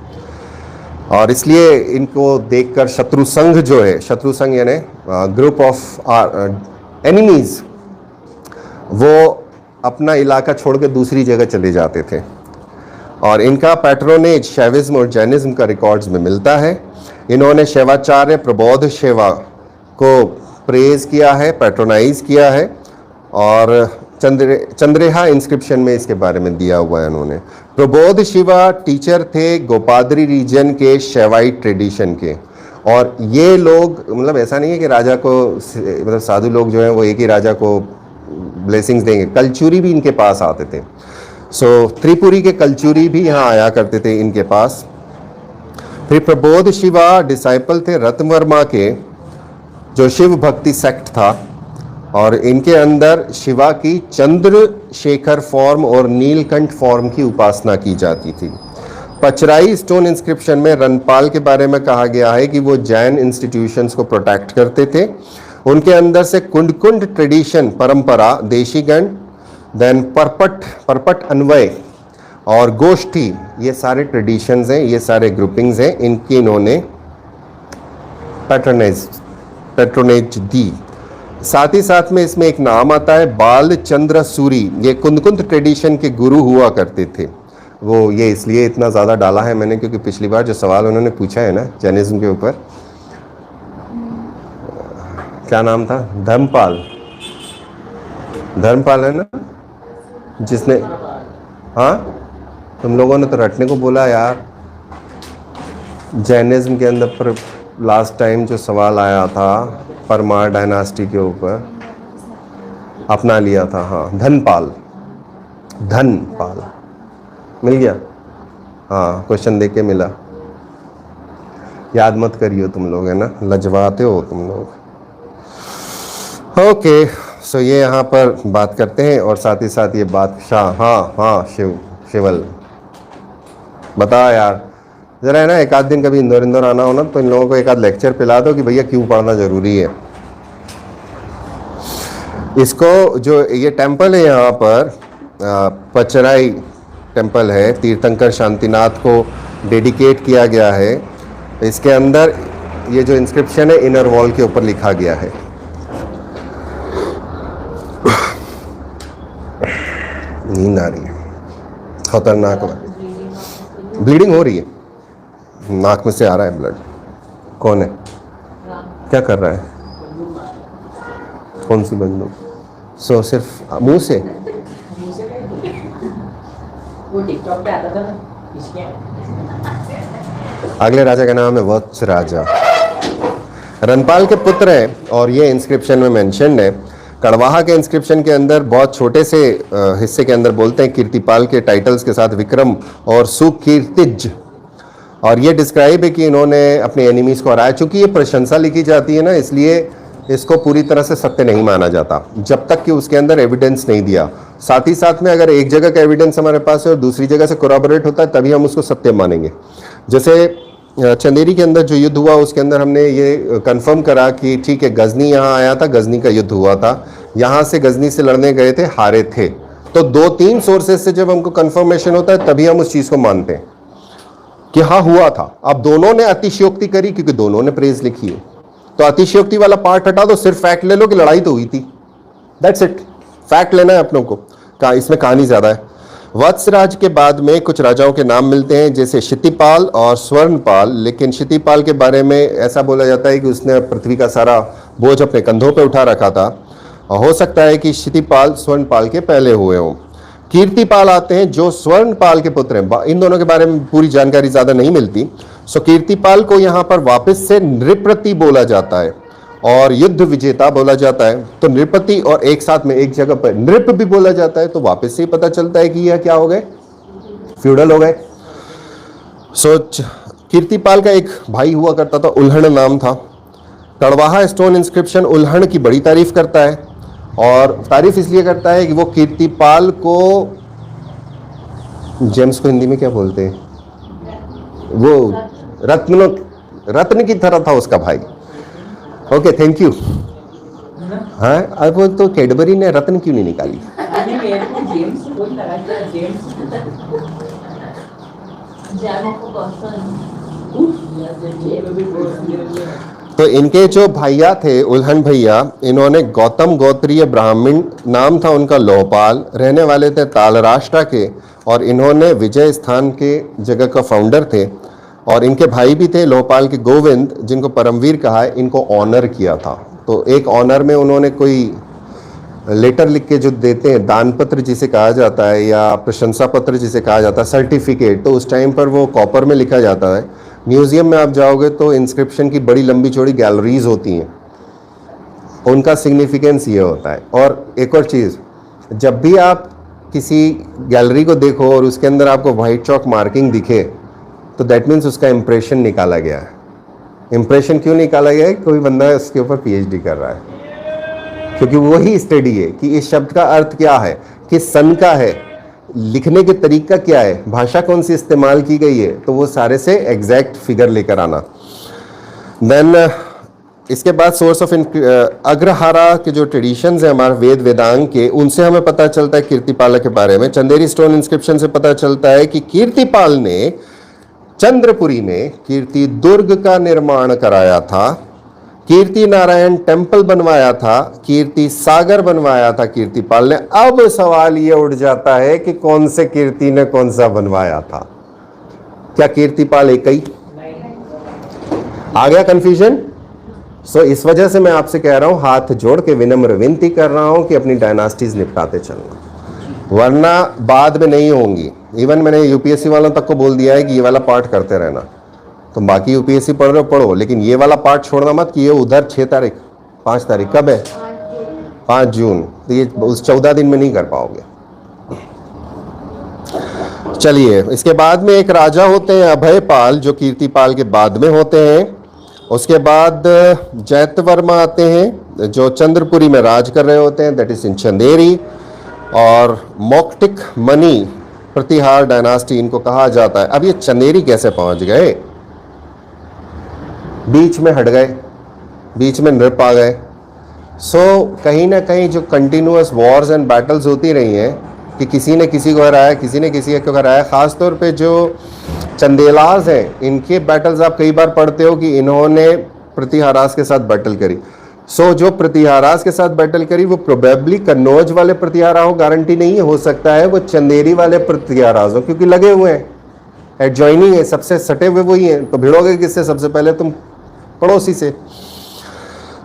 और इसलिए इनको देखकर शत्रु संघ जो है, शत्रु संघ यानी ग्रुप ऑफ एनिमीज, वो अपना इलाका छोड़ के दूसरी जगह चले जाते थे। और इनका पैट्रोनेज शैविज्म और जैनिज्म का रिकॉर्ड्स में मिलता है। इन्होंने शैवाचार्य प्रबोध शैवा को प्रेज किया है, पैट्रोनाइज किया है, और चंद्रेहा इंस्क्रिप्शन में इसके बारे में दिया हुआ है उन्होंने। प्रबोध शिवा टीचर थे गोपादरी रीजन के शैवाइट ट्रेडिशन के। और ये लोग, मतलब ऐसा नहीं है कि राजा को, मतलब साधु लोग जो हैं वो एक ही राजा को ब्लेसिंग्स देंगे, कलचुरी भी इनके पास आते थे। सो त्रिपुरी के कलचुरी भी यहाँ आया करते थे इनके पास। फिर प्रबोध शिवा डिसाइपल थे रत्नवर्मा के, जो शिव भक्ति सेक्ट था, और इनके अंदर शिवा की चंद्रशेखर फॉर्म और नीलकंठ फॉर्म की उपासना की जाती थी। पचराई स्टोन इंस्क्रिप्शन में रनपाल के बारे में कहा गया है कि वो जैन इंस्टीट्यूशंस को प्रोटेक्ट करते थे। उनके अंदर से कुंड कुंड ट्रेडिशन, परंपरा, देशीगण, देन परपट अन्वय और गोष्ठी, ये सारे ट्रेडिशंस हैं, ये सारे ग्रुपिंग्स हैं, इनकी इन्होंने पैट्रोनेज दी। साथ ही साथ में इसमें एक नाम आता है बाल चंद्र सूरी। ये कुंद ट्रेडिशन के गुरु हुआ करते थे। वो ये इसलिए इतना ज़्यादा डाला है मैंने क्योंकि पिछली बार जो सवाल उन्होंने पूछा है ना जैनिज्म के ऊपर, क्या नाम था, धर्मपाल है ना जिसने, हाँ तुम लोगों ने तो रटने को बोला यार। जैनिज्म के अंदर पर लास्ट टाइम जो सवाल आया था परमार डायनास्टी के ऊपर, अपना लिया था, हाँ धनपाल मिल गया। हाँ क्वेश्चन देख के मिला, याद मत करियो तुम लोग, है ना, लजवाते हो तुम लोग। ओके, सो ये यहाँ पर बात करते हैं। और साथ ही साथ ये बादशाह, हाँ शिवल बता यार जरा, है ना, एक आध दिन कभी इंदौर आना हो ना तो इन लोगों को एक आध लेक्चर पिला दो कि भैया क्यों पढ़ना जरूरी है। इसको जो ये टेम्पल है यहाँ पर पचराई टेम्पल है, तीर्थंकर शांतिनाथ को डेडिकेट किया गया है। इसके अंदर ये जो इंस्क्रिप्शन है इनर वॉल के ऊपर लिखा गया है। नींद आ रही है, खतरनाक, ब्लीडिंग हो रही है, नाक में से आ रहा है ब्लड। कौन है, क्या कर रहा है, कौन सी बंदूक? सो सिर्फ मुंह से? वो टिकटॉक पे आता था ना, इसके अगले राजा का नाम है वत्स राजा, रनपाल के पुत्र हैं और ये इंस्क्रिप्शन में मेंशन्ड है। कड़वाहा के इंस्क्रिप्शन के अंदर बहुत छोटे से हिस्से के अंदर बोलते हैं कीर्तिपाल के टाइटल्स के साथ विक्रम और सुकीर्तिज, और ये डिस्क्राइब है कि इन्होंने अपने एनिमीज को हराया। चूंकि ये प्रशंसा लिखी जाती है ना, इसलिए इसको पूरी तरह से सत्य नहीं माना जाता जब तक कि उसके अंदर एविडेंस नहीं दिया। साथ ही साथ में अगर एक जगह का एविडेंस हमारे पास है और दूसरी जगह से कोराबोरेट होता है तभी हम उसको सत्य मानेंगे। जैसे चंदेरी के अंदर जो युद्ध हुआ उसके अंदर हमने ये कंफर्म करा कि ठीक है गजनी यहाँ आया था, गजनी का युद्ध हुआ था, यहाँ से गजनी से लड़ने गए थे, हारे थे। तो 2-3 सोर्सेज से जब हमको कंफर्मेशन होता है तभी हम उस चीज़ को मानते हैं कि हाँ हुआ था। अब दोनों ने अतिशयोक्ति करी क्योंकि दोनों ने प्रेज लिखी है, तो अतिशयोक्ति वाला पार्ट हटा दो, सिर्फ फैक्ट ले लो कि लड़ाई तो हुई थी, दैट्स इट। फैक्ट लेना है अपनों को, इसमें कहानी ज़्यादा है। वत्सराज के बाद में कुछ राजाओं के नाम मिलते हैं जैसे क्षितिपाल और स्वर्णपाल, लेकिन क्षितिपाल के बारे में ऐसा बोला जाता है कि उसने पृथ्वी का सारा बोझ अपने कंधों पे उठा रखा था। हो सकता है कि क्षितिपाल स्वर्णपाल के पहले हुए हों। कीर्तिपाल आते हैं जो स्वर्णपाल के पुत्र हैं, इन दोनों के बारे में पूरी जानकारी ज़्यादा नहीं मिलती। सो कीर्तिपाल को यहाँ पर वापस से नृपति बोला जाता है और युद्ध विजेता बोला जाता है। तो नृपति और एक साथ में एक जगह पर नृप भी बोला जाता है, तो वापस से ही पता चलता है कि यह क्या हो गए, फ्यूडल हो गए। सो कीर्तिपाल का एक भाई हुआ करता था, उल्हण नाम था। कड़वाहा स्टोन इंस्क्रिप्शन उल्हण की बड़ी तारीफ करता है, और तारीफ इसलिए करता है कि वो कीर्तिपाल को, जेम्स को हिंदी में क्या बोलते हैं, वो रत्न की तरह था उसका भाई। Okay, thank you. हाँ, अब वो तो कैडबरी ने रत्न क्यों नहीं निकाली? अभी मेरे को जेम्स को ही लगा था, जेम्स तो इनके जो भैया थे उल्हन भैया, इन्होंने गौतम गोत्रीय ब्राह्मण, नाम था उनका लोहपाल, रहने वाले थे तालराष्ट्र के, और इन्होंने विजय स्थान के जगह का फाउंडर थे। और इनके भाई भी थे लोहपाल के गोविंद, जिनको परमवीर कहा है, इनको ऑनर किया था। तो एक ऑनर में उन्होंने कोई लेटर लिख के जो देते हैं, दान पत्र जिसे कहा जाता है, या प्रशंसा पत्र जिसे कहा जाता है, सर्टिफिकेट, तो उस टाइम पर वो कॉपर में लिखा जाता है। म्यूजियम में आप जाओगे तो इंस्क्रिप्शन की बड़ी लंबी चौड़ी गैलरीज होती हैं, उनका सिग्निफिकेंस ये होता है। और एक और चीज़, जब भी आप किसी गैलरी को देखो और उसके अंदर आपको वाइट चॉक मार्किंग दिखे, तो दैट मीन्स उसका इम्प्रेशन निकाला गया है। इम्प्रेशन क्यों निकाला गया है? कोई बंदा इसके ऊपर पीएचडी कर रहा है, क्योंकि वही स्टडी है कि इस शब्द का अर्थ क्या है, किस सन का है, लिखने के तरीका क्या है, भाषा कौन सी इस्तेमाल की गई है, तो वो सारे से एग्जैक्ट फिगर लेकर आना। देन इसके बाद सोर्स ऑफ अग्रहारा के जो ट्रेडिशंस हैं हमारे वेद वेदांग के, उनसे हमें पता चलता है कीर्तिपाल के बारे में। चंदेरी स्टोन इंस्क्रिप्शन से पता चलता है कि कीर्तिपाल ने चंद्रपुरी में कीर्ति दुर्ग का निर्माण कराया था, कीर्ति नारायण टेम्पल बनवाया था, कीर्ति सागर बनवाया था कीर्तिपाल ने। अब सवाल ये उठ जाता है कि कौन से कीर्ति ने कौन सा बनवाया था? क्या कीर्तिपाल एक ही? आ गया कंफ्यूजन? सो इस वजह से मैं आपसे कह रहा हूं, हाथ जोड़ के विनम्र विनती कर रहा हूं कि अपनी डायनास्टीज निपटाते चलना, वरना बाद में नहीं होंगी। इवन मैंने यूपीएससी वालों तक को बोल दिया है कि ये वाला पार्ट करते रहना। तुम बाकी यूपीएससी पढ़ रहे हो पढ़ो, लेकिन ये वाला पार्ट छोड़ना मत कि ये उधर 6 तारीख 5 तारीख कब है? 5 जून। तो ये उस 14 दिन में नहीं कर पाओगे। चलिए, इसके बाद में एक राजा होते हैं अभयपाल, जो कीर्तिपाल के बाद में होते हैं। उसके बाद जैतवर्मा आते हैं, जो चंद्रपुरी में राज कर रहे होते हैं, दैट इज इन चंदेरी। और मोक्टिक मनी प्रतिहार डायनास्टी इनको कहा जाता है। अब ये चंदेरी कैसे पहुंच गए? बीच में हट गए, बीच में नृप आ गए। कहीं ना कहीं जो कंटिन्यूअस वॉर्स एंड बैटल्स होती रही हैं कि किसी ने किसी को हराया, किसी ने किसी को हराया। ख़ासतौर पे जो चंदेलाज हैं, इनके बैटल्स आप कई बार पढ़ते हो कि इन्होंने प्रतिहारास के साथ बैटल करी। जो प्रतिहारास के साथ बैटल करी वो प्रोबेबली कन्नौज वाले प्रतिहारा हो, गारंटी नहीं है, हो सकता है वो चंदेरी वाले प्रतिहारास हो, क्योंकि लगे हुए हैं, एडजॉइनिंग है, सबसे सटे हुए वही हैं। तो भिड़ोगे किससे? सबसे पहले तुम पड़ोसी से।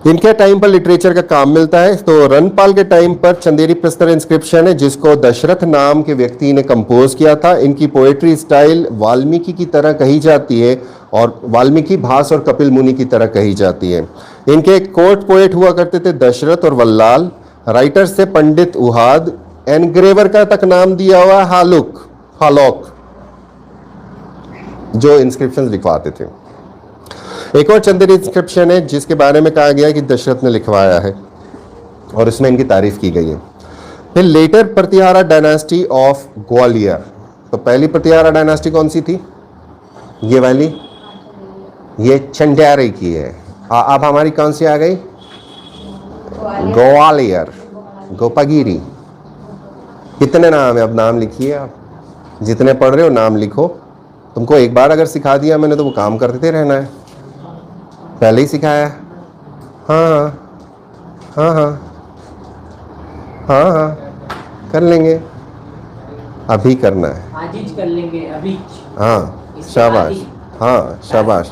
इनके टाइम पर लिटरेचर का काम मिलता है। तो रनपाल के टाइम पर चंदेरी प्रस्तर इंस्क्रिप्शन है, जिसको दशरथ नाम के व्यक्ति ने कंपोज किया था। इनकी पोएट्री स्टाइल वाल्मीकि की तरह कही जाती है, और वाल्मीकि, भास और कपिल मुनि की तरह कही जाती है। इनके कोर्ट पोएट हुआ करते थे दशरथ और वल्लाल। राइटर्स थे पंडित उहाद। एनग्रेवर का तक नाम दिया हुआ हालोक, जो इंस्क्रिप्शन लिखवाते थे। एक और चंदेरी इंस्क्रिप्शन है जिसके बारे में कहा गया कि दशरथ ने लिखवाया है, और इसमें इनकी तारीफ की गई है। फिर later Pratihara dynasty of Gwalior. तो पहली प्रतिहारा डायनास्टी कौन सी थी? ये वाली, ये चंदेरी की है। अब हमारी कौन सी आ गई? ग्वालियर, गोपागिरी। कितने नाम है? अब नाम लिखिए, आप जितने पढ़ रहे हो नाम लिखो। तुमको एक बार अगर सिखा दिया मैंने तो वो काम करते रहना है। पहले ही सिखाया। हाँ हाँ हाँ हाँ हाँ, कर लेंगे, अभी करना है। आज ही कर लेंगे, अभी। हाँ, शाबाश, हाँ शाबाश।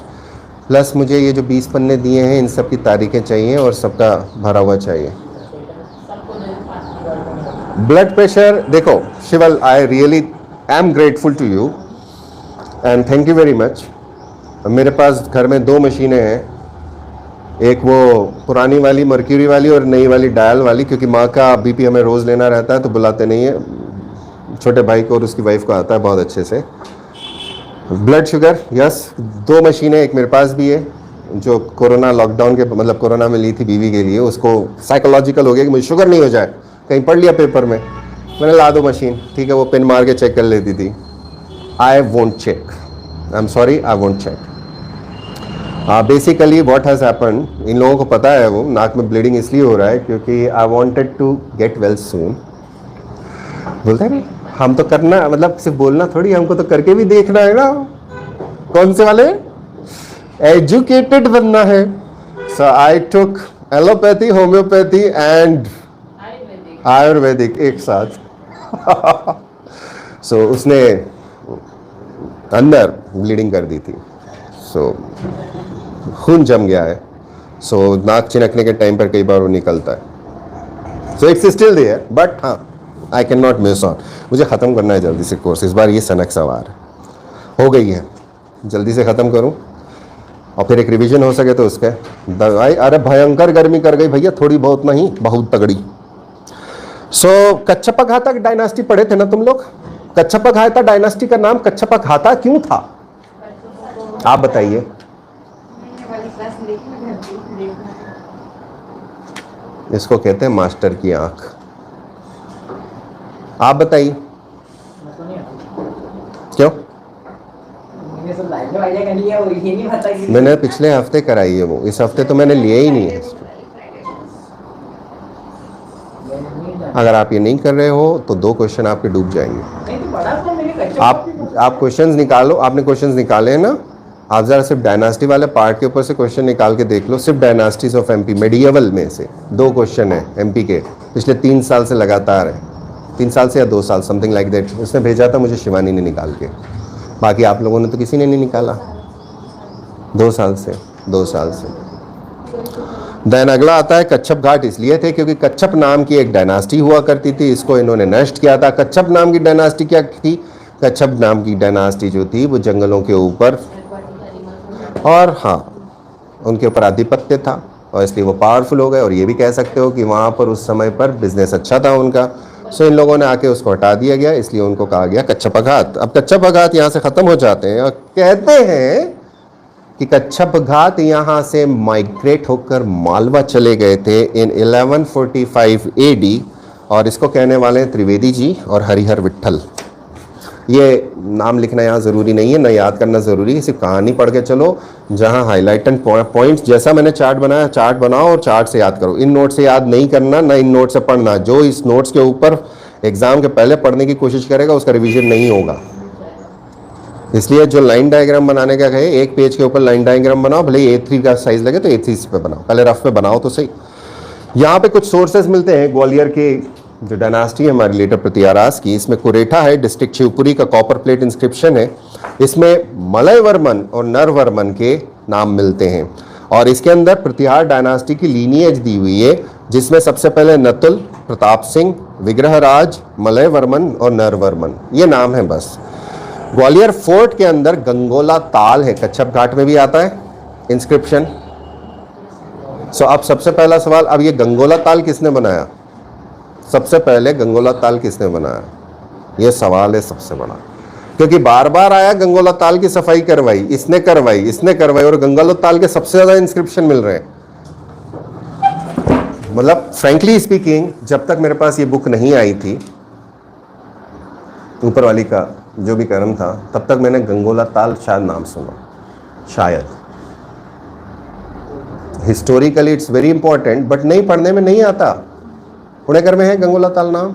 प्लस मुझे ये जो 20 पन्ने दिए हैं, इन सब की तारीखें चाहिए और सबका भरा हुआ चाहिए। ब्लड प्रेशर देखो Shival, I really am grateful to you and thank you very much. मेरे पास घर में 2 मशीनें हैं, एक वो पुरानी वाली मर्क्यूरी वाली और नई वाली डायल वाली, क्योंकि माँ का बीपी हमें रोज़ लेना रहता है तो बुलाते नहीं है। छोटे भाई को और उसकी वाइफ को आता है बहुत अच्छे से। ब्लड शुगर, यस, 2 मशीनें, एक मेरे पास भी है, जो कोरोना लॉकडाउन के मतलब कोरोना में ली थी बीवी के लिए, उसको साइकोलॉजिकल हो गया कि मुझे शुगर नहीं हो जाए, कहीं पढ़ लिया पेपर में, मैंने ला दो मशीन, ठीक है, वो पिन मार के चेक कर लेती थी। I won't check, I am sorry, I won't check. Basically what has happen, इन लोगों को पता है वो नाक में ब्लीडिंग इसलिए हो रहा है क्योंकि I wanted to get well soon. बोलते हैं हम तो करना, मतलब सिर्फ बोलना थोड़ी, हमको तो करके भी देखना है ना। कौन से वाले? एजुकेटेड बनना है। सो आई टुक एलोपैथी, होम्योपैथी एंड आयुर्वेदिक एक साथ। सो उसने अंदर ब्लीडिंग कर दी थी, सो खून जम गया है। सो नाक छिनकने के टाइम पर कई बार वो निकलता है। So it's still there, but हाँ I can not miss on. मुझे ख़त्म करना है जल्दी से कोर्स, इस बार ये सनक सवार हो गई है, जल्दी से ख़त्म करूं और फिर एक रिवीजन हो सके तो उसके दवाई। अरे भयंकर गर्मी कर गई भैया, थोड़ी बहुत नहीं, बहुत तगड़ी। सो कच्छप घाता डायनास्टी पढ़े थे ना तुम लोग? कच्छप घाता डायनास्टी का नाम कच्छप घाता क्यों था, आप बताइए। मैंने वाली क्लास में देखी, मैं घर पे देखना। इसको कहते हैं मास्टर की आंख। आप बताइए मैं तो नहीं आता। क्यों? मैंने सब लाइनें वाइनें कर लिया, वो ये नहीं पता कि मैंने पिछले हफ्ते कराई है वो, इस हफ्ते तो मैंने लिया ही नहीं है। नहीं जाना। अगर आप ये नहीं कर रहे हो तो 2 क्वेश्चन आपके डूब जाएंगे। नहीं तो बड़ा तो मेरे कच्चे आप क्वेश्चंस निकालो, आपने क्वेश्चंस निकाले हैं ना, आप जरा सिर्फ डायनास्टी वाले पार्ट के ऊपर से क्वेश्चन निकाल के देख लो। सिर्फ डायनास्टीज ऑफ एमपी मेडिएवल में से 2 क्वेश्चन है एमपी के, पिछले 3 साल से लगातार है, 3 साल से या 2 साल समथिंग लाइक दैट। उसने भेजा था मुझे शिवानी ने निकाल के, बाकी आप लोगों ने तो किसी ने नहीं निकाला। 2 साल से, 2 साल से। देन अगला आता है कच्छप घाट, इसलिए थे क्योंकि कच्छप नाम की एक डायनास्टी हुआ करती थी, इसको इन्होंने नष्ट किया था। कच्छप नाम की डायनास्टी क्या थी? कच्छप नाम की डायनास्टी जो थी वो जंगलों के ऊपर, और हाँ उनके ऊपर आधिपत्य था और इसलिए वो पावरफुल हो गए। और ये भी कह सकते हो कि वहाँ पर उस समय पर बिजनेस अच्छा था उनका। सो इन लोगों ने आके उसको हटा दिया गया, इसलिए उनको कहा गया कच्छप घात। अब कच्छप घात यहाँ से ख़त्म हो जाते हैं और कहते हैं कि कच्छप घात यहाँ से माइग्रेट होकर मालवा चले गए थे इन 1145 एडी, और इसको कहने वाले हैं त्रिवेदी जी और हरिहर विट्ठल। ये नाम लिखना यहाँ ज़रूरी नहीं है, ना याद करना ज़रूरी है, सिर्फ कहानी पढ़ के चलो। जहाँ हाईलाइट एंड पॉइंट्स, जैसा मैंने चार्ट बनाया, चार्ट बनाओ और चार्ट से याद करो। इन नोट से याद नहीं करना, ना इन नोट से पढ़ना। जो इस नोट्स के ऊपर एग्ज़ाम के पहले पढ़ने की कोशिश करेगा उसका रिवीजन नहीं होगा। इसलिए जो लाइन डायग्राम बनाने का कहे, एक पेज के ऊपर लाइन डायग्राम बनाओ, भले ही A3 का साइज लगे तो A3 पे बनाओ, पहले रफ पे बनाओ तो सही। यहाँ पे कुछ सोर्सेज मिलते हैं ग्वालियर के, जो डायनास्टी है हमारी लेटर प्रतियारास की। इसमें कुरेठा है, डिस्ट्रिक्ट शिवपुरी का कॉपर प्लेट इंस्क्रिप्शन है। इसमें मलयवर्मन और नरवर्मन के नाम मिलते हैं और इसके अंदर प्रतिहार डायनास्टी की लीनिएज दी हुई है, जिसमें सबसे पहले नतुल, प्रताप सिंह, विग्रहराज, मलयवर्मन और नरवर्मन, ये नाम है बस। ग्वालियर फोर्ट के अंदर गंगोला ताल है, कच्छप घाट में भी आता है इंस्क्रिप्शन। सो अब सबसे पहला सवाल, अब ये गंगोला ताल किसने बनाया? सबसे पहले गंगोला ताल किसने बनाया, ये सवाल है सबसे बड़ा, क्योंकि बार बार आया गंगोला ताल की सफाई करवाई, इसने करवाई, इसने करवाई, और गंगोला ताल के सबसे ज्यादा इंस्क्रिप्शन मिल रहे हैं। मतलब फ्रैंकली स्पीकिंग, जब तक मेरे पास ये बुक नहीं आई थी, ऊपर वाली का जो भी कर्म था, तब तक मैंने गंगोला ताल शायद नाम सुना, शायद। Historically it's very important, but नहीं पढ़ने में नहीं आता। पुणेकर में है गंगोला ताल नाम,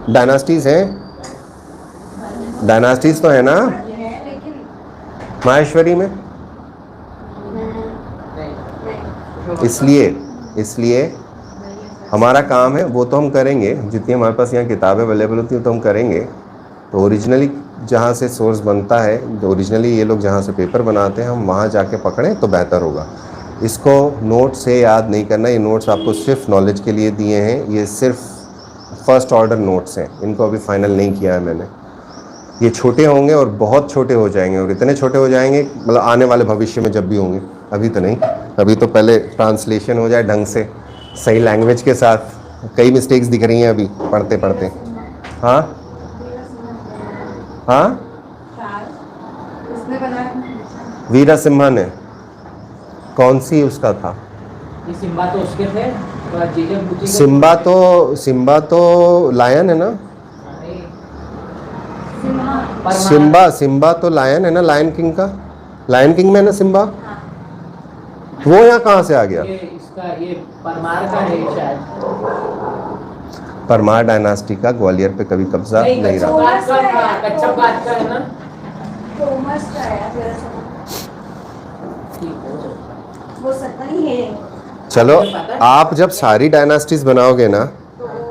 डायनास्टीज है, डायनास्टीज तो है ना माहेश्वरी में। इसलिए हमारा काम है, वो तो हम करेंगे, जितनी हमारे पास यहाँ किताबें अवेलेबल होती हैं तो हम करेंगे। तो ओरिजिनली जहाँ से सोर्स बनता है, ओरिजिनली ये लोग जहाँ से पेपर बनाते हैं, हम वहाँ जाके पकड़ें तो बेहतर होगा। इसको नोट से याद नहीं करना, ये नोट्स आपको सिर्फ नॉलेज के लिए दिए हैं, ये सिर्फ फर्स्ट ऑर्डर नोट्स हैं, इनको अभी फाइनल नहीं किया है मैंने। ये छोटे होंगे और बहुत छोटे हो जाएंगे, और इतने छोटे हो जाएंगे मतलब आने वाले भविष्य में जब भी होंगे, अभी तो नहीं। अभी तो पहले ट्रांसलेशन हो जाए ढंग से, सही लैंग्वेज के साथ। कई मिस्टेक्स दिख रही हैं अभी पढ़ते पढ़ते। हाँ हाँ, उसने बनाया वीरा सिम्हा ने, कौन सी उसका था? ये सिम्बा तो उसके थे, तो जीजे पूछी सिम्बा तो लायन है ना? सिम्हा। सिम्बा तो लायन है ना, लायन किंग का। लायन किंग में है ना सिम्बा। हाँ। वो यहाँ कहाँ से आ गया? ये इसका ये परमार का है शायद। परमार डायनास्टी का ग्वालियर पे कभी कब्जा नहीं रहा। कच्छप बात का है ना। थॉमस का है मेरा समझ। वो सकता नहीं है। चलो, आप जब सारी डायनास्टीज बनाओगे ना,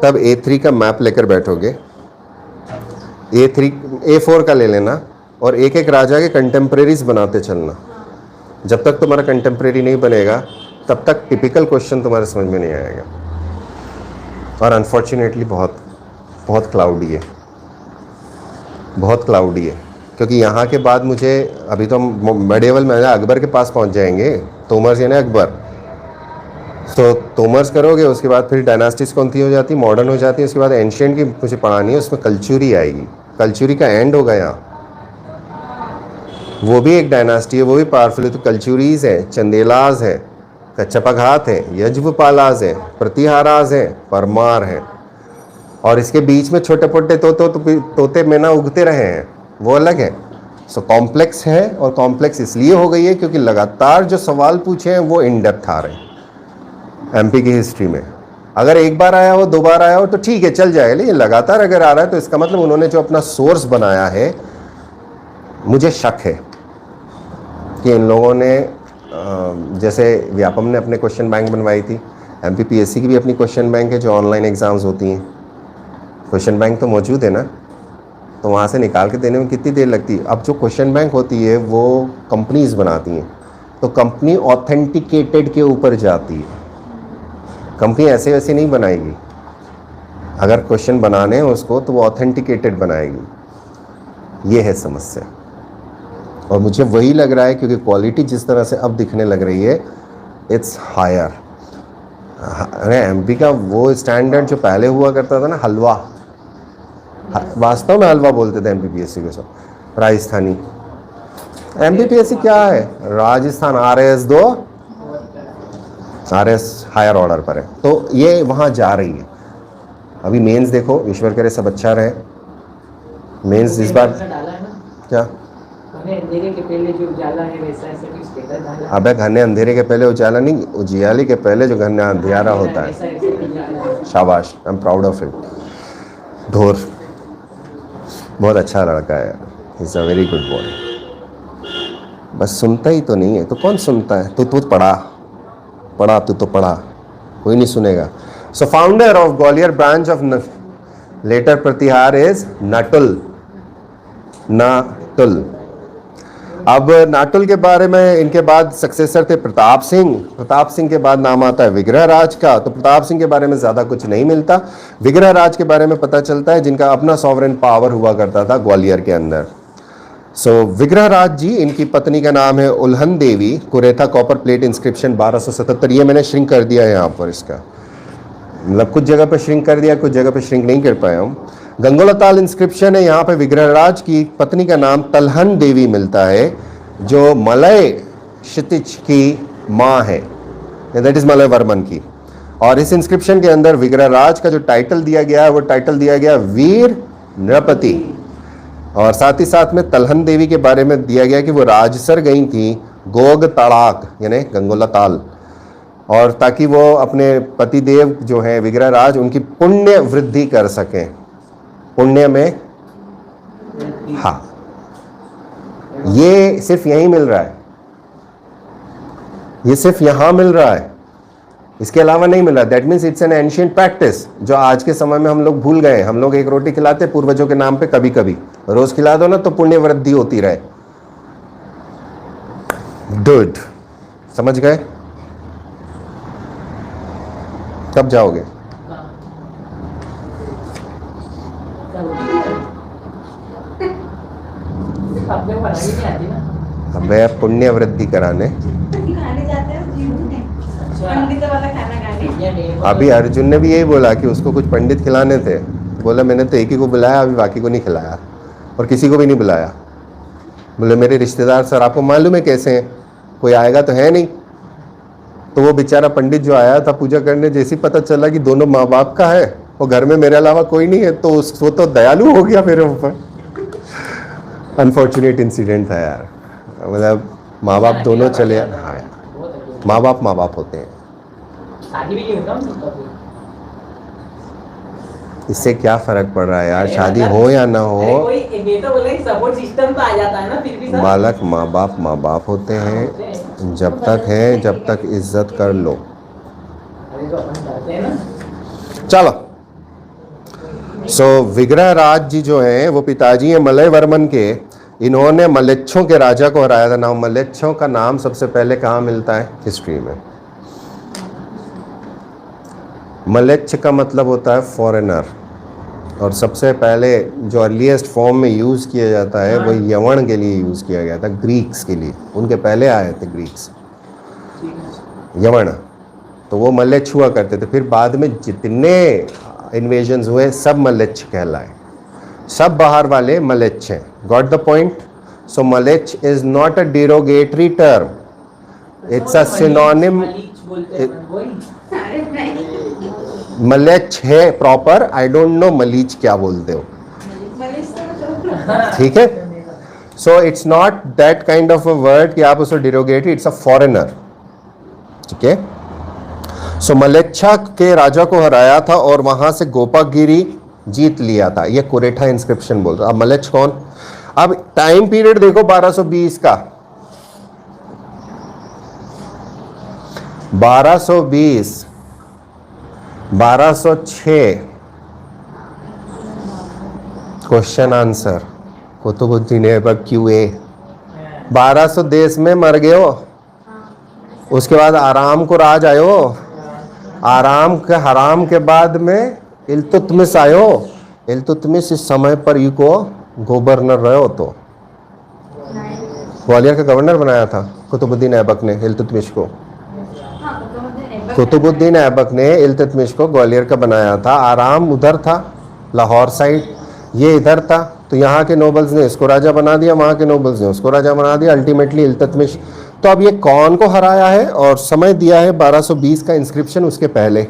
तब A3 का मैप लेकर बैठोगे। A3 A4 का ले लेना और एक एक राजा के कंटेम्प्रेरीज बनाते चलना। जब तक तुम्हारा कंटेम्प्रेरी नहीं बनेगा तब तक टिपिकल क्वेश्चन तुम्हारे समझ में नहीं आएगा। और अनफॉर्चुनेटली बहुत बहुत क्लाउडी है, बहुत क्लाउडी है। क्योंकि यहाँ के बाद मुझे अभी तो हम मेडिएवल में अकबर के पास पहुँच जाएंगे। तोमर्स यानी अकबर। तो तोमर्स करोगे, उसके बाद फिर डायनास्टीज कौन सी हो जाती, मॉडर्न हो जाती है। उसके बाद एंशियंट की मुझे पढ़ानी है, उसमें कल्चुरी आएगी। कल्चुरी का एंड होगा यहाँ। वो भी एक डायनास्टी है, वो भी पावरफुल है। तो कल्चुरीज है, चंदेलाज है, कच्छपघात है, यज्वपालाज है, प्रतिहाराज है, परमार है। और इसके बीच में छोटे पोटे तोते मैना उगते रहे हैं, वो अलग है। सो कॉम्प्लेक्स है, और कॉम्प्लेक्स इसलिए हो गई है क्योंकि लगातार जो सवाल पूछे हैं वो इन डेप्थ आ रहे हैं एमपी की हिस्ट्री में। अगर एक बार आया हो, दो बार आया हो तो ठीक है, चल जाएगा। लेकिन लगातार अगर आ रहा है तो इसका मतलब उन्होंने जो अपना सोर्स बनाया है, मुझे शक है कि इन लोगों ने जैसे व्यापम ने अपने क्वेश्चन बैंक बनवाई थी, एमपीपीएससी की भी अपनी क्वेश्चन बैंक है जो ऑनलाइन एग्ज़ाम्स होती हैं। क्वेश्चन बैंक तो मौजूद है ना, तो वहाँ से निकाल के देने में कितनी देर लगती है। अब जो क्वेश्चन बैंक होती है वो कंपनीज बनाती हैं, तो कंपनी ऑथेंटिकेटेड के ऊपर जाती है। कंपनी ऐसे वैसे नहीं बनाएगी। अगर क्वेश्चन बनाने हैं उसको तो वो ऑथेंटिकेटेड बनाएगी। ये है समस्या। और मुझे वही लग रहा है क्योंकि क्वालिटी जिस तरह से अब दिखने लग रही है, इट्स हायर। अरे एमपी का वो स्टैंडर्ड जो पहले हुआ करता था ना, हलवा, वास्तव में हलवा बोलते थे एमपीपीएससी को सब, राजस्थानी। एमपीपीएससी क्या है, Rajasthan RAS 2 RAS higher order पर है। तो ये वहाँ जा रही है। अभी मेंस देखो, ईश्वर करे सब अच्छा रहे। मेंस इस बार क्या, अंधेरे के पहले जो उजाला है वैसा ऐसे भी स्टेटस डाला। अबे घने अंधेरे के पहले उजाला नहीं, उजियाली के पहले जो घने अंधियारा होता है। शाबाश, आई एम प्राउड ऑफ इट। धोर बहुत अच्छा लड़का है, is a very good boy. बस सुनता ही तो नहीं है। तो कौन सुनता है? तू पढ़ा, तू तो पढ़ा, कोई नहीं सुनेगा। So founder of Gwalior branch of later Pratihara is Natul. अब नाटुल के बारे में, इनके बाद सक्सेसर थे प्रताप सिंह। प्रताप सिंह के बाद नाम आता है विग्रह राज का। तो प्रताप सिंह के बारे में ज़्यादा कुछ नहीं मिलता। विग्रह राज के बारे में पता चलता है, जिनका अपना सॉवरेन पावर हुआ करता था ग्वालियर के अंदर। सो विग्रह राज जी, इनकी पत्नी का नाम है उल्हन देवी। कुरेथा कॉपर प्लेट इंस्क्रिप्शन 1277। ये मैंने श्रिंक कर दिया है यहाँ पर, इसका मतलब कुछ जगह पे श्रिंक कर दिया, कुछ जगह पे श्रिंक नहीं कर पाया हूँ। गंगोलाताल इंस्क्रिप्शन है, यहाँ पे विग्रहराज की पत्नी का नाम तलहन देवी मिलता है, जो मलय क्षितिज की माँ है, दैट इज मलय वर्मन की। और इस इंस्क्रिप्शन के अंदर विग्रहराज का जो टाइटल दिया गया है वो टाइटल दिया गया वीर नृपति। और साथ ही साथ में तलहन देवी के बारे में दिया गया कि वो राजसर गई थी गोग तड़ाक यानी गंगोलाताल, और ताकि वो अपने पतिदेव जो हैं विग्रहराज, उनकी पुण्य वृद्धि कर सकें। पुण्य में, हाँ, ये सिर्फ यहीं मिल रहा है, ये सिर्फ यहां मिल रहा है, इसके अलावा नहीं मिल रहा। That means it's an ancient practice जो आज के समय में हम लोग भूल गए। हम लोग एक रोटी खिलाते पूर्वजों के नाम पे, कभी कभी रोज खिला दो ना तो पुण्य वृद्धि होती रहे। गुड, समझ गए? कब जाओगे? अबे पुण्य वृद्धि कराने खाने जाते हैं जीवन में, पंडित वाला खाना खाने। अभी अर्जुन ने भी यही बोला कि उसको कुछ पंडित खिलाने थे। बोला मैंने तो एक ही को बुलाया, अभी बाकी को नहीं खिलाया और किसी को भी नहीं बुलाया। बोले मेरे रिश्तेदार सर आपको मालूम है कैसे हैं, कोई आएगा तो है नहीं, तो वो बेचारा पंडित जो आया था पूजा करने, जैसे ही पता चला कि दोनों माँ बाप का है, वो घर में मेरे अलावा कोई नहीं है, तो वो तो दयालु हो गया मेरे ऊपर। अनफॉर्चुनेट इंसिडेंट था यार, मतलब माँ बाप दोनों चले। हाँ यार, माँ बाप होते हैं। शादी भी नहीं होता उनका फिर। इससे क्या फर्क पड़ रहा है यार, शादी हो या ना हो, कोई ये तो बोले सपोर्ट सिस्टम तो आ जाता है ना फिर भी सर। बालक माँ बाप होते हैं। जब तक है, जब तक इज्जत कर लो। अरे तो अपन डरते हैं ना। चलो, सो विग्रह राज जी जो हैं वो पिताजी हैं मलय वर्मन के। इन्होंने मलेच्छों के राजा को हराया था। नाम मलेच्छों का नाम सबसे पहले कहाँ मिलता है? हिस्ट्री में। मलेच्छ का मतलब होता है फॉरेनर, और सबसे पहले जो अर्लीस्ट फॉर्म में यूज़ किया जाता है वो यवण के लिए यूज़ किया गया था, ग्रीक्स के लिए। उनके पहले आए थे ग्रीक्स, यवण, तो वो मलेच्छ हुआ करते थे। फिर बाद में जितने इन्वेजन्स हुए सब मलेच्छ कहलाए, सब बाहर वाले मलेच्छ हैं। Got the point? सो मलेच्छ is not a derogatory term, it's a synonym. मलेच्छ है प्रॉपर, आई डोंट नो मलीच क्या बोलते हो, ठीक है? So it's not that kind of a word कि आप उसको डिरोगेटरी, इट्स अ फॉरेनर, ठीक है? सो मलेच्छा के राजा को हराया था और वहां से गोपागिरी जीत लिया था। ये कुरेठा इंस्क्रिप्शन बोल रहा। अब मलेच्छ कौन? अब टाइम पीरियड देखो 1220 का, 1220, 1206। Question answer Qutubuddin Aibak QA। 1200 देश में मर गए हो, उसके बाद आराम को राज आयो, आराम के हराम के बाद में इल्तुतमिश आयो। इल्तुतमिश इस समय पर यू को गवर्नर रहे हो, तो ग्वालियर का गवर्नर बनाया था कुतुबुद्दीन ऐबक ने इल्तुतमिश को। कुतुबुद्दीन ऐबक ने इल्तुतमिश को ग्वालियर का बनाया था। आराम उधर था, लाहौर साइड, ये इधर था। तो यहाँ के नोबल्स ने इसको राजा बना दिया, वहाँ के नोबल्स ने उसको राजा बना दिया, अल्टीमेटली इल्तुतमिश। तो अब ये कौन को हराया है और समय दिया है 1220 का इंस्क्रिप्शन। उसके पहले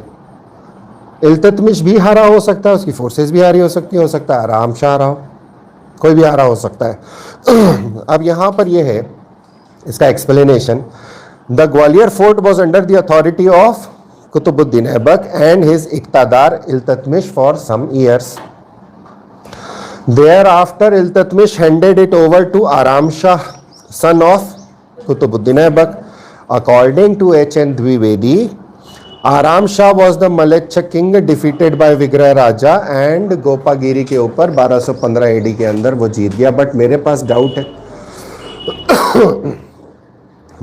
इल्तुतमिश भी हारा हो सकता है, उसकी फोर्सेस भी हारी हो सकता है आराम शाह हारा हो, कोई भी हारा हो सकता है। अब यहाँ पर ये है इसका explanation. The Gwalior fort was under the authority of Qutbuddin Aibak and his इक्तादार Iltutmish for some years. Thereafter, Iltutmish handed it over to Aram Shah, son of Qutbuddin Aibak. According to H.N. Dwivedi, Aram Shah was the Malecha king defeated by Vigrah Raja and गोपागिरी के ऊपर 1215 AD के अंदर वो जीत गया। But मेरे पास doubt है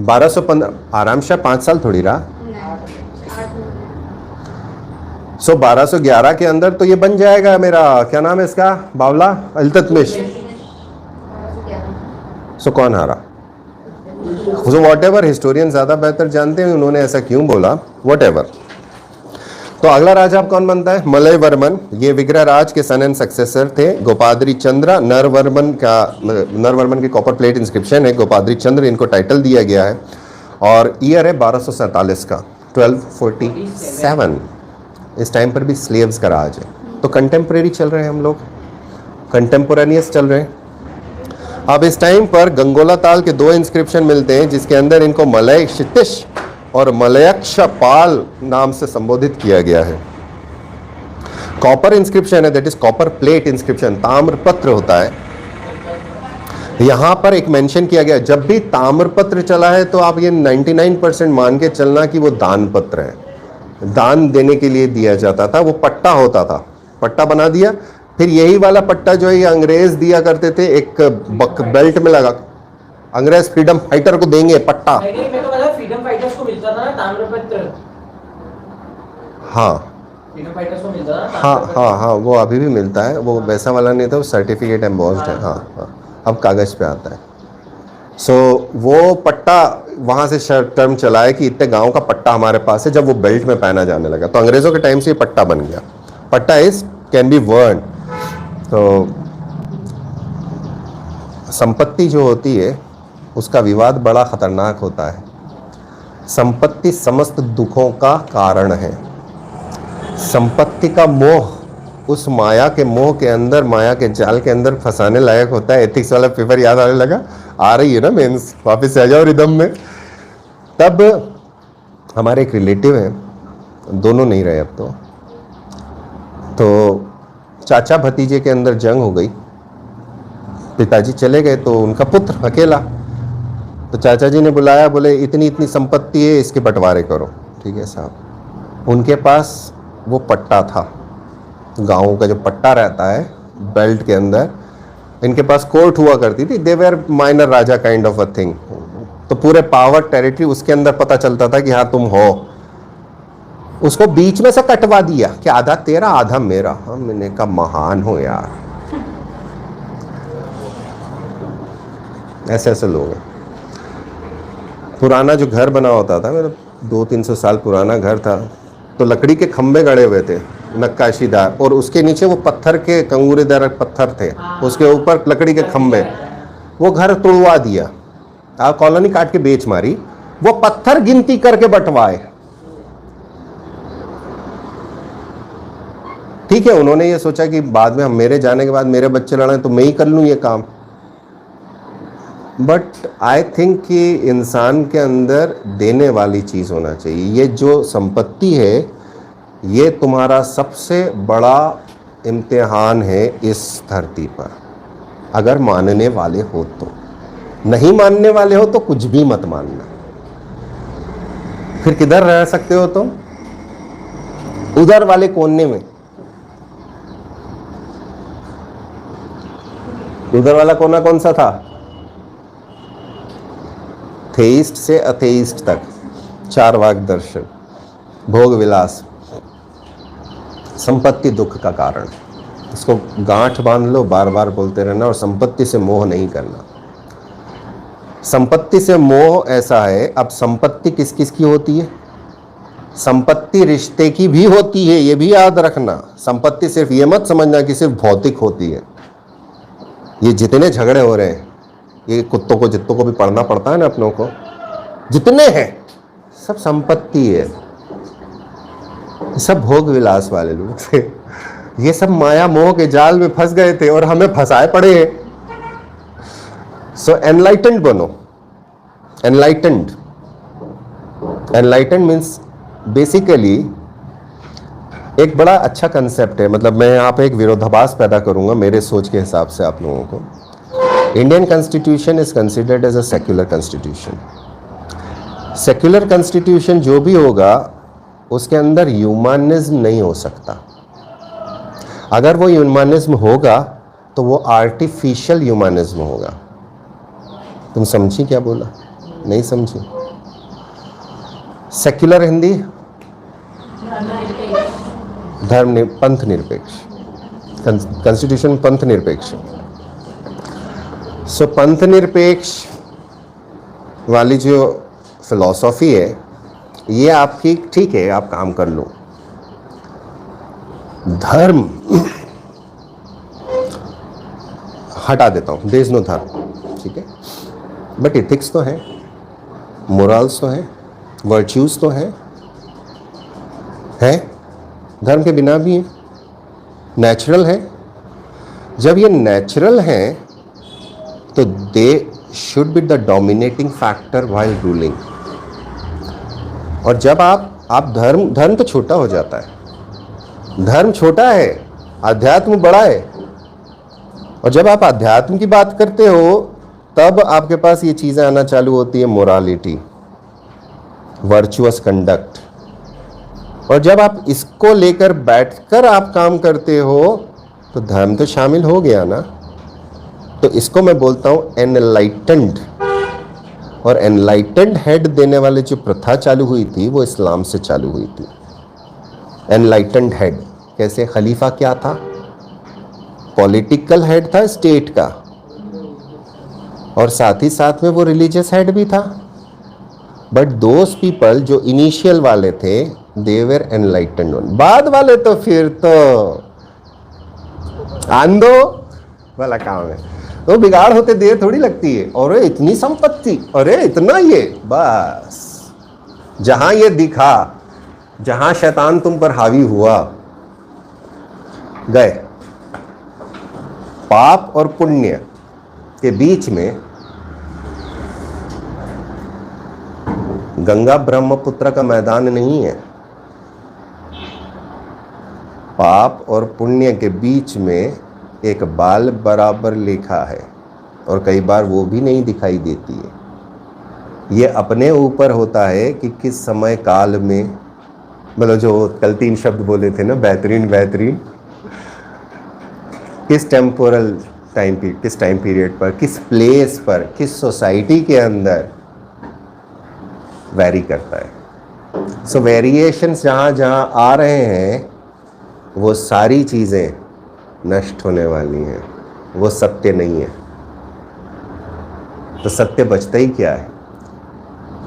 1215 आराम शाह 5 साल थोड़ी रहा। सो 1211 के अंदर तो ये बन जाएगा मेरा, क्या नाम है इसका, बावला, इल्तुतमिश। सो कौन हारा? सो वॉट एवर, हिस्टोरियन ज्यादा बेहतर जानते हैं उन्होंने ऐसा क्यों बोला, वॉट एवर। तो अगला राजा अब कौन बनता है? मलय वर्मन। ये विग्रह राज के सन एंड सक्सेसर थे। गोपाद्री चंद्र, नरवर्मन के कॉपर प्लेट इंस्क्रिप्शन है, गोपाद्री चंद्र इनको टाइटल दिया गया है। और ईयर है 1247 का, 1247। इस टाइम पर भी स्लेव्स का राज है। तो कंटेम्प्रेरी चल रहे हैं हम लोग, कंटेम्पोरेनियस चल रहे हैं। अब इस टाइम पर गंगोला ताल के 2 इंस्क्रिप्शन मिलते हैं जिसके अंदर इनको मलय क्षितिश और मलयक्ष पाल नाम से संबोधित किया गया है। कॉपर इंस्क्रिप्शन है, that is copper plate inscription, ताम्रपत्र होता है। यहां पर एक मेंशन किया गया, जब भी ताम्रपत्र चला है तो आप ये 99% मान के चलना कि वो दान पत्र है, दान देने के लिए दिया जाता था। वो पट्टा होता था, पट्टा बना दिया, फिर यही वाला पट्टा जो है ये अंग्रेज दिया करते थे, एक बेल्ट में लगा, अंग्रेज फ्रीडम फाइटर को देंगे पट्टा। नहीं, मैं तो मतलब फ्रीडम फाइटर्स को मिलता था ना ताम्रपत्र। हाँ फ्रीडम फाइटर्स को मिलता था हाँ, वो अभी भी मिलता है। वो वैसा वाला नहीं था, वो सर्टिफिकेट एम्बॉस्ड है। हाँ, अब कागज पे आता है। सो वो पट्टा वहाँ से टर्म चला है कि इतने गांव का पट्टा हमारे पास है। जब वो बेल्ट में पहना जाने लगा तो अंग्रेज़ों के टाइम से ये पट्टा बन गया। पट्टा इज कैन बी वर्न। तो संपत्ति जो होती है उसका विवाद बड़ा ख़तरनाक होता है। संपत्ति समस्त दुखों का कारण है। संपत्ति का मोह उस माया के मोह के अंदर, माया के जाल के अंदर फंसाने लायक होता है। एथिक्स वाला पेपर याद आने लगा, आ रही है ना मेंस, वापस आ जाओ रिदम में। तब हमारे एक रिलेटिव हैं, दोनों नहीं रहे अब तो चाचा भतीजे के अंदर जंग हो गई, पिताजी चले गए तो उनका पुत्र अकेला, तो चाचा जी ने बुलाया, बोले इतनी इतनी संपत्ति है, इसके बंटवारे करो। ठीक है साहब। उनके पास वो पट्टा था, गाँव का जो पट्टा रहता है बेल्ट के अंदर, इनके पास कोर्ट हुआ करती थी, they were minor Raja kind of a thing. तो पूरे पावर टेरिटरी उसके अंदर पता चलता था कि हाँ तुम हो। उसको बीच में से कटवा दिया कि आधा तेरा आधा मेरा। हाँ, मैंने कहा महान हो यार, ऐसे ऐसे लोग हैं। पुराना जो घर बना होता था, मेरा 200-300 साल पुराना घर था, तो लकड़ी के खंभे गड़े हुए थे नक्काशीदार, और उसके नीचे वो पत्थर के कंगूरेदार पत्थर थे, उसके ऊपर लकड़ी के खंभे। वो घर तोड़वा दिया, कॉलोनी काट के बेच मारी, वो पत्थर गिनती करके बंटवाए। ठीक है, उन्होंने ये सोचा कि बाद में हम, मेरे जाने के बाद मेरे बच्चे लड़े तो मैं ही कर लूं ये काम। बट आई थिंक कि इंसान के अंदर देने वाली चीज होना चाहिए। ये जो संपत्ति है, ये तुम्हारा सबसे बड़ा इम्तिहान है इस धरती पर, अगर मानने वाले हो तो। नहीं मानने वाले हो तो कुछ भी मत मानना, फिर किधर रह सकते हो तुम? उधर वाले कोने में। उधर वाला कोना कौन सा था? थेइस्ट से अथेइस्ट तक, चार वाक दर्शन, भोग विलास। संपत्ति दुख का कारण, इसको गांठ बांध लो, बार बार बोलते रहना, और संपत्ति से मोह नहीं करना। संपत्ति से मोह ऐसा है, अब संपत्ति किस किस की होती है? संपत्ति रिश्ते की भी होती है, ये भी याद रखना। संपत्ति सिर्फ ये मत समझना कि सिर्फ भौतिक होती है। ये जितने झगड़े हो रहे हैं, ये कुत्तों को जित्तों को भी पढ़ना पड़ता है ना अपनों को, जितने हैं सब संपत्ति है, सब भोग विलास वाले लोग थे। ये सब माया मोह के जाल में फंस गए थे और हमें फंसाए पड़े हैं। सो एनलाइटेंड बनो। एनलाइटेंड, एनलाइटेंड मीन्स बेसिकली एक बड़ा अच्छा कंसेप्ट है। मतलब मैं यहाँ पे एक विरोधाभास पैदा करूंगा मेरे सोच के हिसाब से आप लोगों को। Indian constitution is considered as a secular constitution. Secular constitution जो भी होगा उसके अंदर ह्यूमनिज्म नहीं हो सकता। अगर वो ह्यूमनिज्म होगा तो वो आर्टिफिशियल ह्यूमनिज्म होगा। तुम समझी क्या बोला? नहीं समझी? सेक्युलर हिंदी धर्म पंथ निरपेक्ष, कॉन्स्टिट्यूशन पंथ निरपेक्ष। सो पंथ निरपेक्ष वाली जो फिलॉसफी है ये आपकी ठीक है, आप काम कर लो। धर्म हटा देता हूं, देयर इज नो धर्म, ठीक है, बट एथिक्स तो है, मोरल्स तो है, वर्च्यूज तो है धर्म के बिना भी है, नेचुरल है। जब ये नेचुरल है तो they should be the dominating factor while ruling. और जब आप धर्म तो छोटा हो जाता है, धर्म छोटा है, अध्यात्म बड़ा है। और जब आप अध्यात्म की बात करते हो तब आपके पास ये चीज़ें आना चालू होती है, मोरालिटी, वर्चुअस कंडक्ट। और जब आप इसको लेकर बैठकर आप काम करते हो तो धर्म तो शामिल हो गया ना। तो इसको मैं बोलता हूँ एनलाइटेंड। और एनलाइटेंड हेड देने वाले जो प्रथा चालू हुई थी वो इस्लाम से चालू हुई थी। एनलाइटेंड हेड कैसे? खलीफा क्या था? पॉलिटिकल हेड था स्टेट का, और साथ ही साथ में वो रिलीजियस हेड भी था। बट दोज पीपल जो इनिशियल वाले थे दे वर एनलाइटेंड वन। बाद वाले तो फिर तो आंधो वाला काम है, तो बिगाड़ होते देर थोड़ी लगती है। और इतनी संपत्ति, अरे इतना ये, बस जहां ये दिखा, जहां शैतान तुम पर हावी हुआ, गए। पाप और पुण्य के बीच में गंगा ब्रह्मपुत्र का मैदान नहीं है। पाप और पुण्य के बीच में एक बाल बराबर लेखा है, और कई बार वो भी नहीं दिखाई देती है। ये अपने ऊपर होता है कि किस समय काल में, मतलब जो कल 3 शब्द बोले थे ना, बेहतरीन बेहतरीन, किस टेम्पोरल टाइम किस टाइम पीरियड पर, किस प्लेस पर, किस सोसाइटी के अंदर वैरी करता है। सो वेरिएशंस जहाँ जहाँ आ रहे हैं वो सारी चीज़ें नष्ट होने वाली हैं, वो सत्य नहीं है। तो सत्य बचता ही क्या है?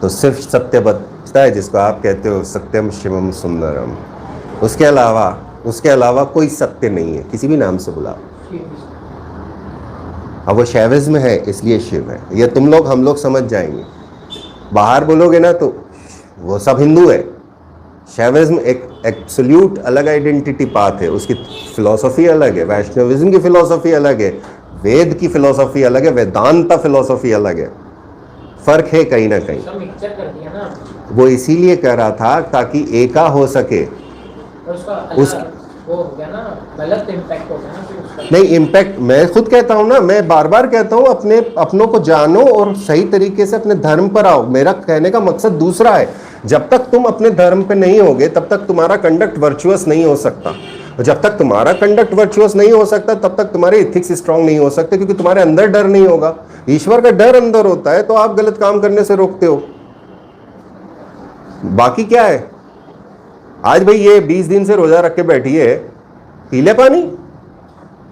तो सिर्फ सत्य बचता है जिसको आप कहते हो सत्यम शिवम सुंदरम। उसके अलावा कोई सत्य नहीं है, किसी भी नाम से बुलाओ। अब वो शैविज्म है इसलिए शिव है, ये तुम लोग हम लोग समझ जाएंगे। बाहर बोलोगे ना तो वो सब हिंदू है। शैविज्म एक एब्सोल्यूट अलग आइडेंटिटी पाथ है, उसकी फिलॉसफी अलग है। वैष्णविज्म की फिलॉसफी अलग है, वेद की फिलॉसफी अलग है, वेदांता फिलॉसफी अलग है। फर्क है कहीं ना कहीं। सब मिक्सचर कर दिया ना। वो इसीलिए कर रहा था ताकि एका हो सके। और उसका उस- वो हो गया ना, गलत इम्पैक्ट हो गया ना फिर उसका। नहीं, इम्पैक्ट मैं खुद कहता हूँ ना, मैं बार बार कहता हूँ अपनों को जानो और सही तरीके से अपने धर्म पर आओ। मेरा कहने का मकसद दूसरा है। जब तक तुम अपने धर्म पे नहीं होगे तब तक तुम्हारा कंडक्ट वर्चुअस नहीं हो सकता, और जब तक तुम्हारा कंडक्ट वर्चुअस नहीं हो सकता तब तक तुम्हारे इथिक्स स्ट्रांग नहीं हो सकते, क्योंकि तुम्हारे अंदर डर नहीं होगा। ईश्वर का डर अंदर होता है तो आप गलत काम करने से रोकते हो। बाकी क्या है? आज भाई ये 20 दिन से रोजा रख के बैठी है, पी ले पानी,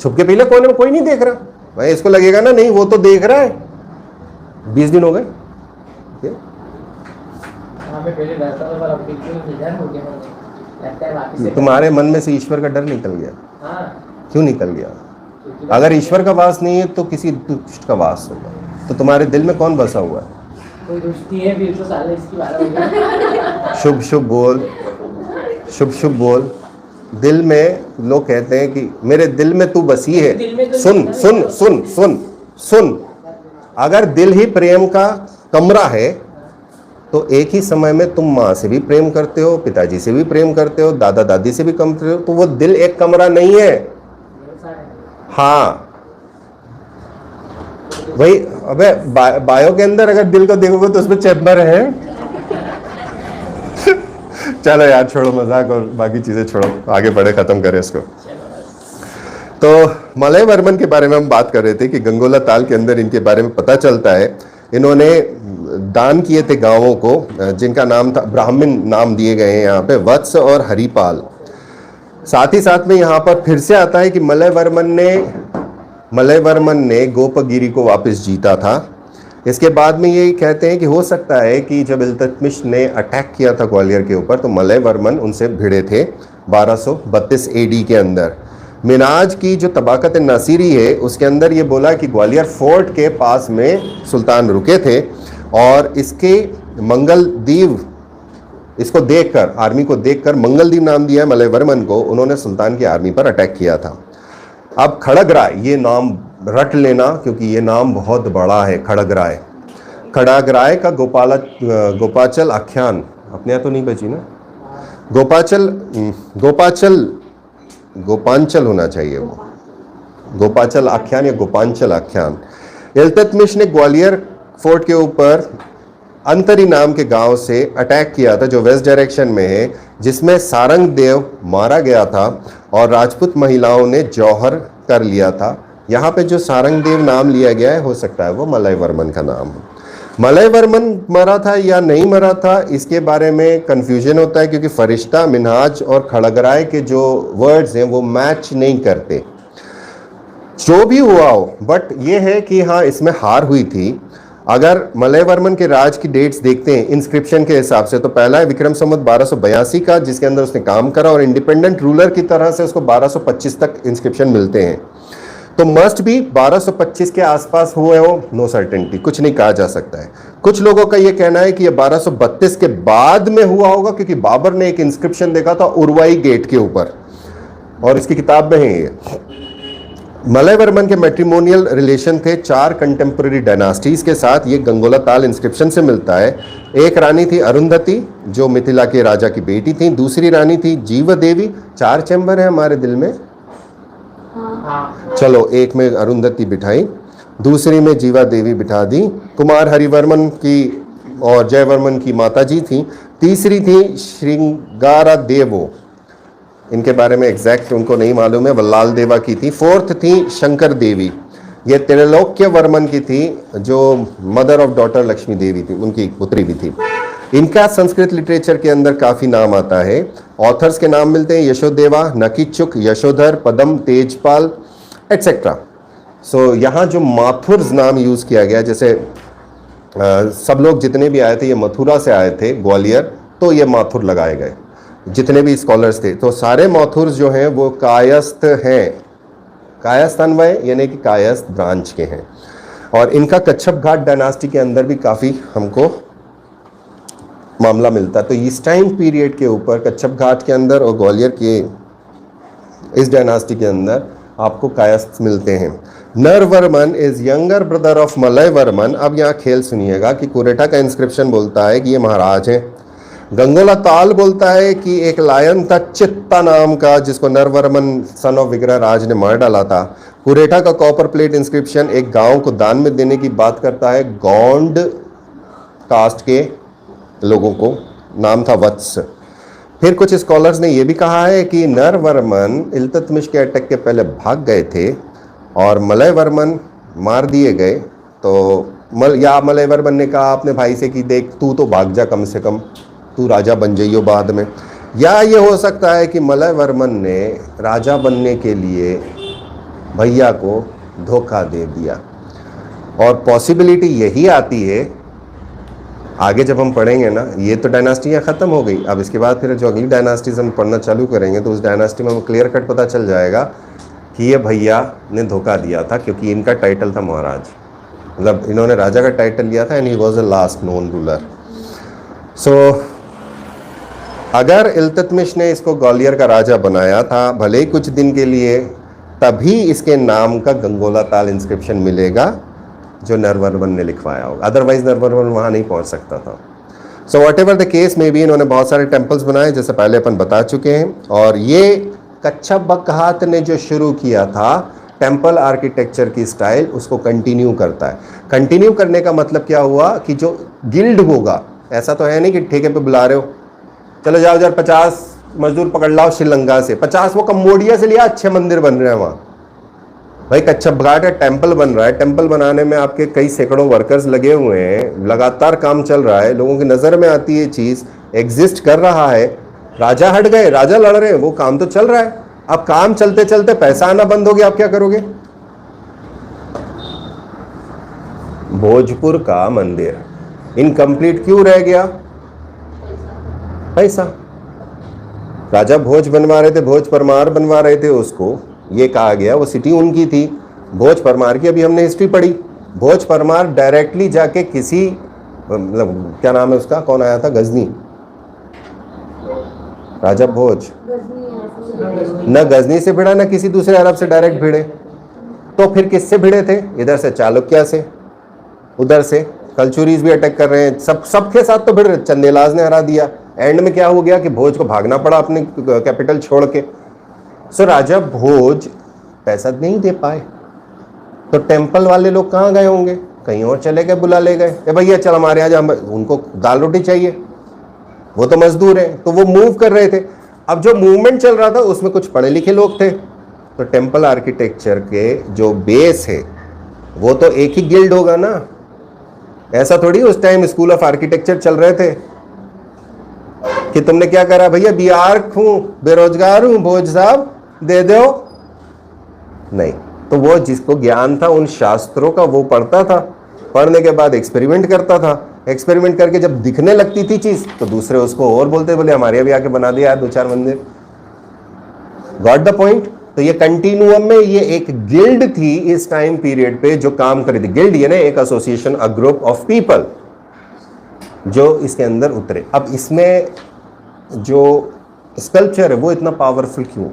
छुप के पी ले, कोने में कोई नहीं देख रहा। भाई इसको लगेगा ना, नहीं वो तो देख रहा है, 20 दिन हो गए। हमें पहले डरता था पर अब बिल्कुल निधन हो गया मुझे। लगता है वापस से तुम्हारे मन में से ईश्वर का डर निकल गया। हाँ, क्यों निकल गया? क्योंकि अगर ईश्वर का वास नहीं है तो किसी दुष्ट का वास होगा। तो तुम्हारे दिल में कौन बसा हुआ है? कोई दुष्टी है फिर तो साले इसकी बात हो गई। शुभ शुभ बोल, शुभ शुभ बोल। दिल में लोग कहते हैं कि मेरे दिल में तू बसी है। दिल में तो सुन नहीं सुन सुन सुन सुन, अगर दिल ही प्रेम का कमरा है तो एक ही समय में तुम माँ से भी प्रेम करते हो, पिताजी से भी प्रेम करते हो, दादा दादी से भी कम करते हो, तो वो दिल एक कमरा नहीं है। हाँ भाई, अबे बायो के अंदर अगर दिल को देखोगे तो उसमें चैम्बर है। चलो यार छोड़ो मजाक और बाकी चीजें छोड़ो, आगे बढ़े, खत्म करें इसको। तो मलय वर्मन के बारे में हम बात कर रहे थे कि गंगोला ताल के अंदर इनके बारे में पता चलता है। इन्होंने दान किए थे गांवों को, जिनका नाम था, ब्राह्मण नाम दिए गए हैं यहाँ पे, वत्स और हरिपाल। साथ ही साथ में यहाँ पर फिर से आता है कि मलय वर्मन ने गोपगिरी को वापस जीता था। इसके बाद में ये कहते हैं कि हो सकता है कि जब इल्तुतमिश ने अटैक किया था ग्वालियर के ऊपर तो मलय वर्मन उनसे भिड़े थे 1232 एडी के अंदर। मिनाज की जो तबाकत नासिरी है उसके अंदर ये बोला कि ग्वालियर फोर्ट के पास में सुल्तान रुके थे, और इसके मंगलदीव, इसको देखकर, आर्मी को देखकर मंगलदीव नाम दिया है मलय वर्मन को। उन्होंने सुल्तान की आर्मी पर अटैक किया था। अब खड़गराय, ये नाम रट लेना क्योंकि ये नाम बहुत बड़ा है। खड़गराय का गोपाचल आख्यान, अपने यहाँ तो नहीं बची ना, गोपांचल होना चाहिए वो, गोपाचल आख्यान या गोपांचल आख्यान। इल्तुतमिश ने ग्वालियर फोर्ट के ऊपर अंतरी नाम के गांव से अटैक किया था जो वेस्ट डायरेक्शन में है, जिसमें सारंग देव मारा गया था और राजपूत महिलाओं ने जौहर कर लिया था। यहाँ पे जो सारंग देव नाम लिया गया है हो सकता है वो मलय वर्मन का नाम हो। मलय वर्मन मरा था या नहीं मरा था इसके बारे में कंफ्यूजन होता है, क्योंकि फरिश्ता, मिन्हाज और खड़गराय के जो वर्ड्स हैं वो मैच नहीं करते। जो भी हुआ हो, बट ये है कि हाँ इसमें हार हुई थी। अगर मलय वर्मन के राज की डेट्स देखते हैं इंस्क्रिप्शन के हिसाब से तो पहला है विक्रम संवत 1282 का, जिसके अंदर उसने काम करा, और इंडिपेंडेंट रूलर की तरह से उसको 1225 तक इंस्क्रिप्शन मिलते हैं। तो मस्ट भी 1225 के आसपास हुए हो, नो सर्टेनिटी, कुछ नहीं कहा जा सकता है। कुछ लोगों का यह कहना है कि यह 1232 के बाद में हुआ होगा, क्योंकि बाबर ने एक इंस्क्रिप्शन देखा था उर्वाई गेट के ऊपर, और इसकी किताब में है ये। मलय वर्मन के मैट्रिमोनियल रिलेशन थे 4 कंटेम्प्रेरी डायनास्टीज के साथ, ये गंगोला ताल इंस्क्रिप्शन से मिलता है। एक रानी थी अरुंधति, जो मिथिला के राजा की बेटी थी। दूसरी रानी थी जीव देवी। 4 चैम्बर है हमारे दिल में, चलो एक में अरुंधति बिठाई, दूसरी में जीवा देवी बिठा दी। कुमार हरिवर्मन की और जयवर्मन की माता जी थी। तीसरी थी श्रृंगारा देवो, इनके बारे में एग्जैक्ट उनको नहीं मालूम है, वल्लाल देवा की थी। फोर्थ थी शंकर देवी, ये त्रिलोक्य वर्मन की थी, जो मदर ऑफ डॉटर लक्ष्मी देवी थी, उनकी पुत्री भी थी। इनका संस्कृत लिटरेचर के अंदर काफ़ी नाम आता है। ऑथर्स के नाम मिलते हैं यशोदेवा, नकीचुक, यशोधर, पदम, तेजपाल एट्सेट्रा। सो यहाँ जो माथुर्स नाम यूज़ किया गया, जैसे सब लोग जितने भी आए थे ये मथुरा से आए थे, ग्वालियर, तो ये माथुर लगाए गए जितने भी स्कॉलर्स थे। तो सारे माथुर्स जो हैं वो कायस्थ हैं, कायस्थ अन्वय यानी कि कायस्थ ब्रांच के हैं। और इनका कच्छप घाट डायनास्टी के अंदर भी काफ़ी हमको मामला मिलता है। तो इस टाइम पीरियड के ऊपर कच्छप घाट के अंदर और ग्वालियर के इस डायनास्टी के अंदर आपको कायस्थ मिलते हैं। Naravarman is younger brother of Malay Varman. अब यहाँ खेल सुनिएगा कि कुरेटा का इंस्क्रिप्शन बोलता है कि ये महाराज हैं। गंगोला ताल बोलता है कि एक लायन था चित्ता नाम का, जिसको नरवर्मन सन ऑफ विग्रह राज ने मार डाला था। कुरेटा का कॉपर प्लेट इंस्क्रिप्शन एक गांव को दान में देने की बात करता है, गौंड कास्ट के लोगों को, नाम था वत्स। फिर कुछ स्कॉलर्स ने यह भी कहा है कि नरवर्मन इल्तुतमिश के अटैक के पहले भाग गए थे और मलय वर्मन मार दिए गए। तो मलय वर्मन ने कहा अपने भाई से कि देख तू तो भाग जा, कम से कम तू राजा बन जाइयो बाद में। या ये हो सकता है कि मलय वर्मन ने राजा बनने के लिए भैया को धोखा दे दिया। और पॉसिबिलिटी यही आती है, आगे जब हम पढ़ेंगे ना, ये तो डायनास्टियाँ ख़त्म हो गई, अब इसके बाद फिर जो अगली डायनास्टीज हम पढ़ना चालू करेंगे तो उस डायनास्टी में हमें क्लियर कट पता चल जाएगा कि ये भैया ने धोखा दिया था, क्योंकि इनका टाइटल था महाराज, मतलब इन्होंने राजा का टाइटल लिया था and he was the last known ruler. So अगर इल्तुतमिश ने इसको ग्वालियर का राजा बनाया था, भले ही कुछ दिन के लिए, तभी इसके नाम का गंगोला ताल इंस्क्रिप्शन मिलेगा जो नरवर्मन ने लिखवाया होगा, अदरवाइज नरवर्मन वहाँ नहीं पहुँच सकता था। So what ever the case में भी, इन्होंने बहुत सारे टेम्पल्स बनाए जैसे पहले अपन बता चुके हैं। और ये कच्छप बकहात ने जो शुरू किया था टेम्पल आर्किटेक्चर की स्टाइल, उसको कंटिन्यू करता है। कंटिन्यू करने का मतलब क्या हुआ कि जो गिल्ड होगा, ऐसा तो है नहीं कि ठेके पे बुला रहे हो, चलो जाओ यार 50 मजदूर पकड़ लाओ श्रीलंका से, 50 वो कम्बोडिया से लिया, अच्छे मंदिर बन रहे हैं वहाँ। भाई कच्छप घाट है, टेम्पल बन रहा है, टेम्पल बनाने में आपके कई सैकड़ों वर्कर्स लगे हुए हैं, लगातार काम चल रहा है, लोगों की नज़र में आती है चीज़, एग्जिस्ट कर रहा है। राजा हट गए, राजा लड़ रहे हैं, वो काम तो चल रहा है। अब काम चलते चलते पैसा आना बंद हो गया, आप क्या करोगे? भोजपुर का मंदिर इनकम्प्लीट क्यों रह गया? पैसा। राजा भोज बनवा रहे थे, भोज परमार बनवा रहे थे उसको, ये कहा गया वो सिटी उनकी थी। भोज परमार की अभी हमने हिस्ट्री पढ़ी। भोज परमार डायरेक्टली जाके किसी, मतलब क्या नाम है उसका, कौन आया था, गजनी, राजा भोज न गजनी से भिड़ा, न किसी दूसरे अरब से डायरेक्ट भिड़े, तो फिर किससे भिड़े थे? इधर से चालुक्य से, उधर से कलचुरीज भी अटैक कर रहे हैं, सबके साथ तो भिड़ रहे। चंदेलाज ने हरा दिया। एंड में क्या हो गया कि भोज को भागना पड़ा अपने कैपिटल छोड़ के। सो राजा भोज पैसा नहीं दे पाए, तो टेम्पल वाले लोग कहाँ गए होंगे? कहीं और चले गए, बुला ले गए, ए भैया चल हमारे यहाँ, उनको दाल रोटी चाहिए, वो तो मजदूर हैं, तो वो मूव कर रहे थे। अब जो मूवमेंट चल रहा था उसमें कुछ पढ़े लिखे लोग थे, तो टेम्पल आर्किटेक्चर के जो बेस है वो तो एक ही गिल्ड होगा ना। ऐसा थोड़ी उस टाइम स्कूल ऑफ आर्किटेक्चर चल रहे थे कि तुमने क्या करा, भैया बिहार हूँ, बेरोजगार हूँ, भोज साहब दे दो, नहीं। तो वो जिसको ज्ञान था उन शास्त्रों का वो पढ़ता था, पढ़ने के बाद एक्सपेरिमेंट करता था, एक्सपेरिमेंट करके जब दिखने लगती थी चीज़ तो दूसरे उसको और बोलते, बोले हमारे यहाँ भी आके बना दिया 2-4 मंदिर। Got the point? तो ये कंटिन्यूअम में ये एक गिल्ड थी इस टाइम पीरियड पे जो काम कर रही थी। गिल्ड ये ना एक association, a group of people जो इसके अंदर उतरे। अब इसमें जो स्कल्पचर है वो इतना पावरफुल क्यों?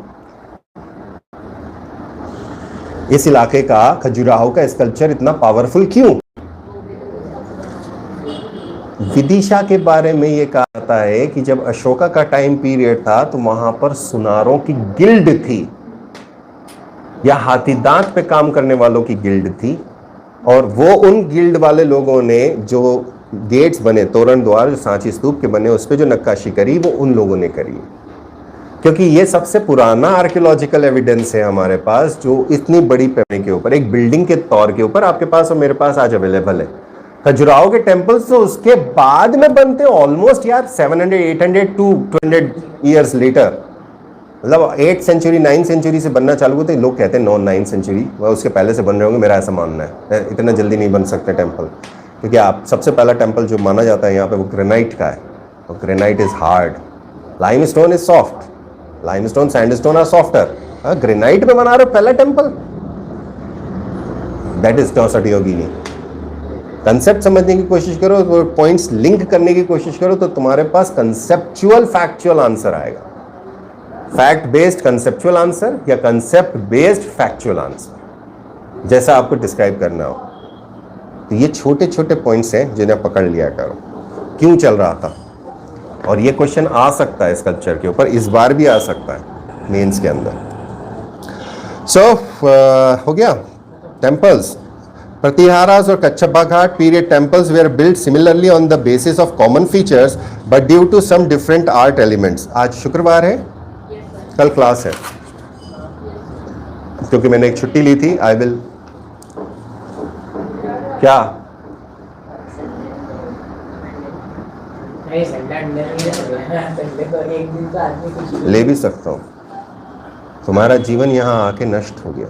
इस इलाके का खजुराहो का स्कल्पचर इतना पावरफुल क्यों? विदिशा के बारे में ये कहा जाता है कि जब अशोका का टाइम पीरियड था तो वहां पर सुनारों की गिल्ड थी या हाथी दांत पे काम करने वालों की गिल्ड थी, और वो उन गिल्ड वाले लोगों ने जो गेट्स बने, तोरण द्वार जो सांची स्तूप के बने, उस पे जो नक्काशी करी वो उन लोगों ने करी। क्योंकि ये सबसे पुराना आर्कियोलॉजिकल एविडेंस है हमारे पास जो इतनी बड़ी पैमाने के ऊपर एक बिल्डिंग के तौर के ऊपर आपके पास और मेरे पास आज अवेलेबल है। खजुराहो के टेम्पल्स तो उसके बाद में बनते ऑलमोस्ट यार 700, 800 to 200 ईयर्स लेटर, मतलब 8th सेंचुरी 9th सेंचुरी से बनना चालू होते। लोग कहते हैं 9th सेंचुरी, वह उसके पहले से बन रहे होंगे, मेरा ऐसा मानना है। इतना जल्दी नहीं बन सकते टेम्पल, क्योंकि आप सबसे पहला टेम्पल जो माना जाता है यहाँ पे वो ग्रेनाइट का है, और granite is hard, limestone is soft, limestone sandstone are softer. Granite में बना रहे हो पहला temple, that is Nausath Yogini. Concept समझने की कोशिश करो, पॉइंट्स लिंक करने की कोशिश करो, तो तुम्हारे पास कंसेप्चुअल फैक्चुअल आंसर आएगा। फैक्ट बेस्ड कंसेप्चुअल आंसर या कंसेप्ट बेस्ड फैक्चुअल आंसर, जैसा आपको डिस्क्राइब करना हो। तो ये छोटे छोटे पॉइंट्स हैं जिन्हें पकड़ लिया करो, क्यों चल रहा था। और ये क्वेश्चन आ सकता है स्कल्पचर के ऊपर, इस बार भी आ सकता है मेंस के अंदर। सो हो गया टेम्पल्स। प्रतिहारास और Kachchhapa Ghata period temples were built similarly on the basis of common features but due to some different art elements. आज शुक्रवार है, कल क्लास है, क्योंकि मैंने एक छुट्टी ली थी। आई विल क्या ले भी सकता हूँ, तुम्हारा जीवन यहाँ आके नष्ट हो गया।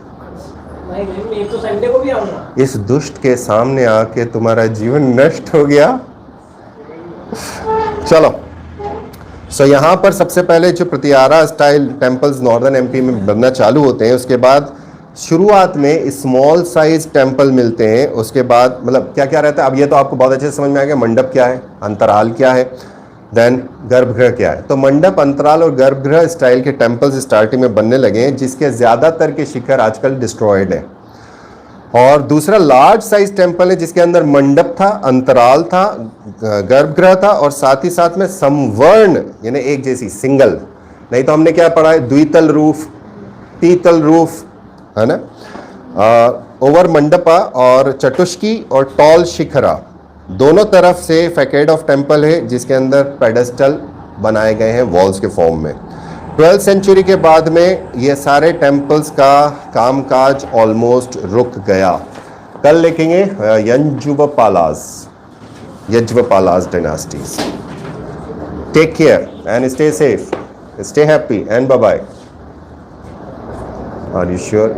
नहीं, तो संडे को भी आऊंगा। इस दुष्ट के सामने आके तुम्हारा जीवन नष्ट हो गया। चलो, सो यहाँ पर सबसे पहले जो Pratihara style temples northern MP में बनना चालू होते हैं, उसके बाद शुरुआत में स्मॉल साइज टेम्पल मिलते हैं। उसके बाद मतलब क्या क्या रहता है, अब ये तो आपको बहुत अच्छे से समझ में आ गया। मंडप क्या है, अंतराल क्या है, देन गर्भगृह क्या है। तो मंडप, अंतराल और गर्भगृह स्टाइल के टेम्पल्स स्टार्टिंग में बनने लगे हैं, जिसके ज़्यादातर के शिखर आजकल डिस्ट्रॉयड है। और दूसरा लार्ज साइज टेम्पल है जिसके अंदर मंडप था, अंतराल था, गर्भगृह था, और साथ ही साथ में समवर्ण यानी एक जैसी सिंगल, नहीं तो हमने क्या पढ़ा है, द्वितल रूफ, तीतल रूफ, है ना, ओवर मंडपा और चतुष्की और टॉल शिखरा, दोनों तरफ से फैकेड ऑफ टेम्पल है जिसके अंदर पेडेस्टल बनाए गए हैं वॉल्स के फॉर्म में। 12th सेंचुरी के बाद में ये सारे टेम्पल्स का कामकाज ऑलमोस्ट रुक गया। कल लिखेंगे Yajvapalas dynasties. Take care and stay safe, stay happy and bye bye. Are you sure?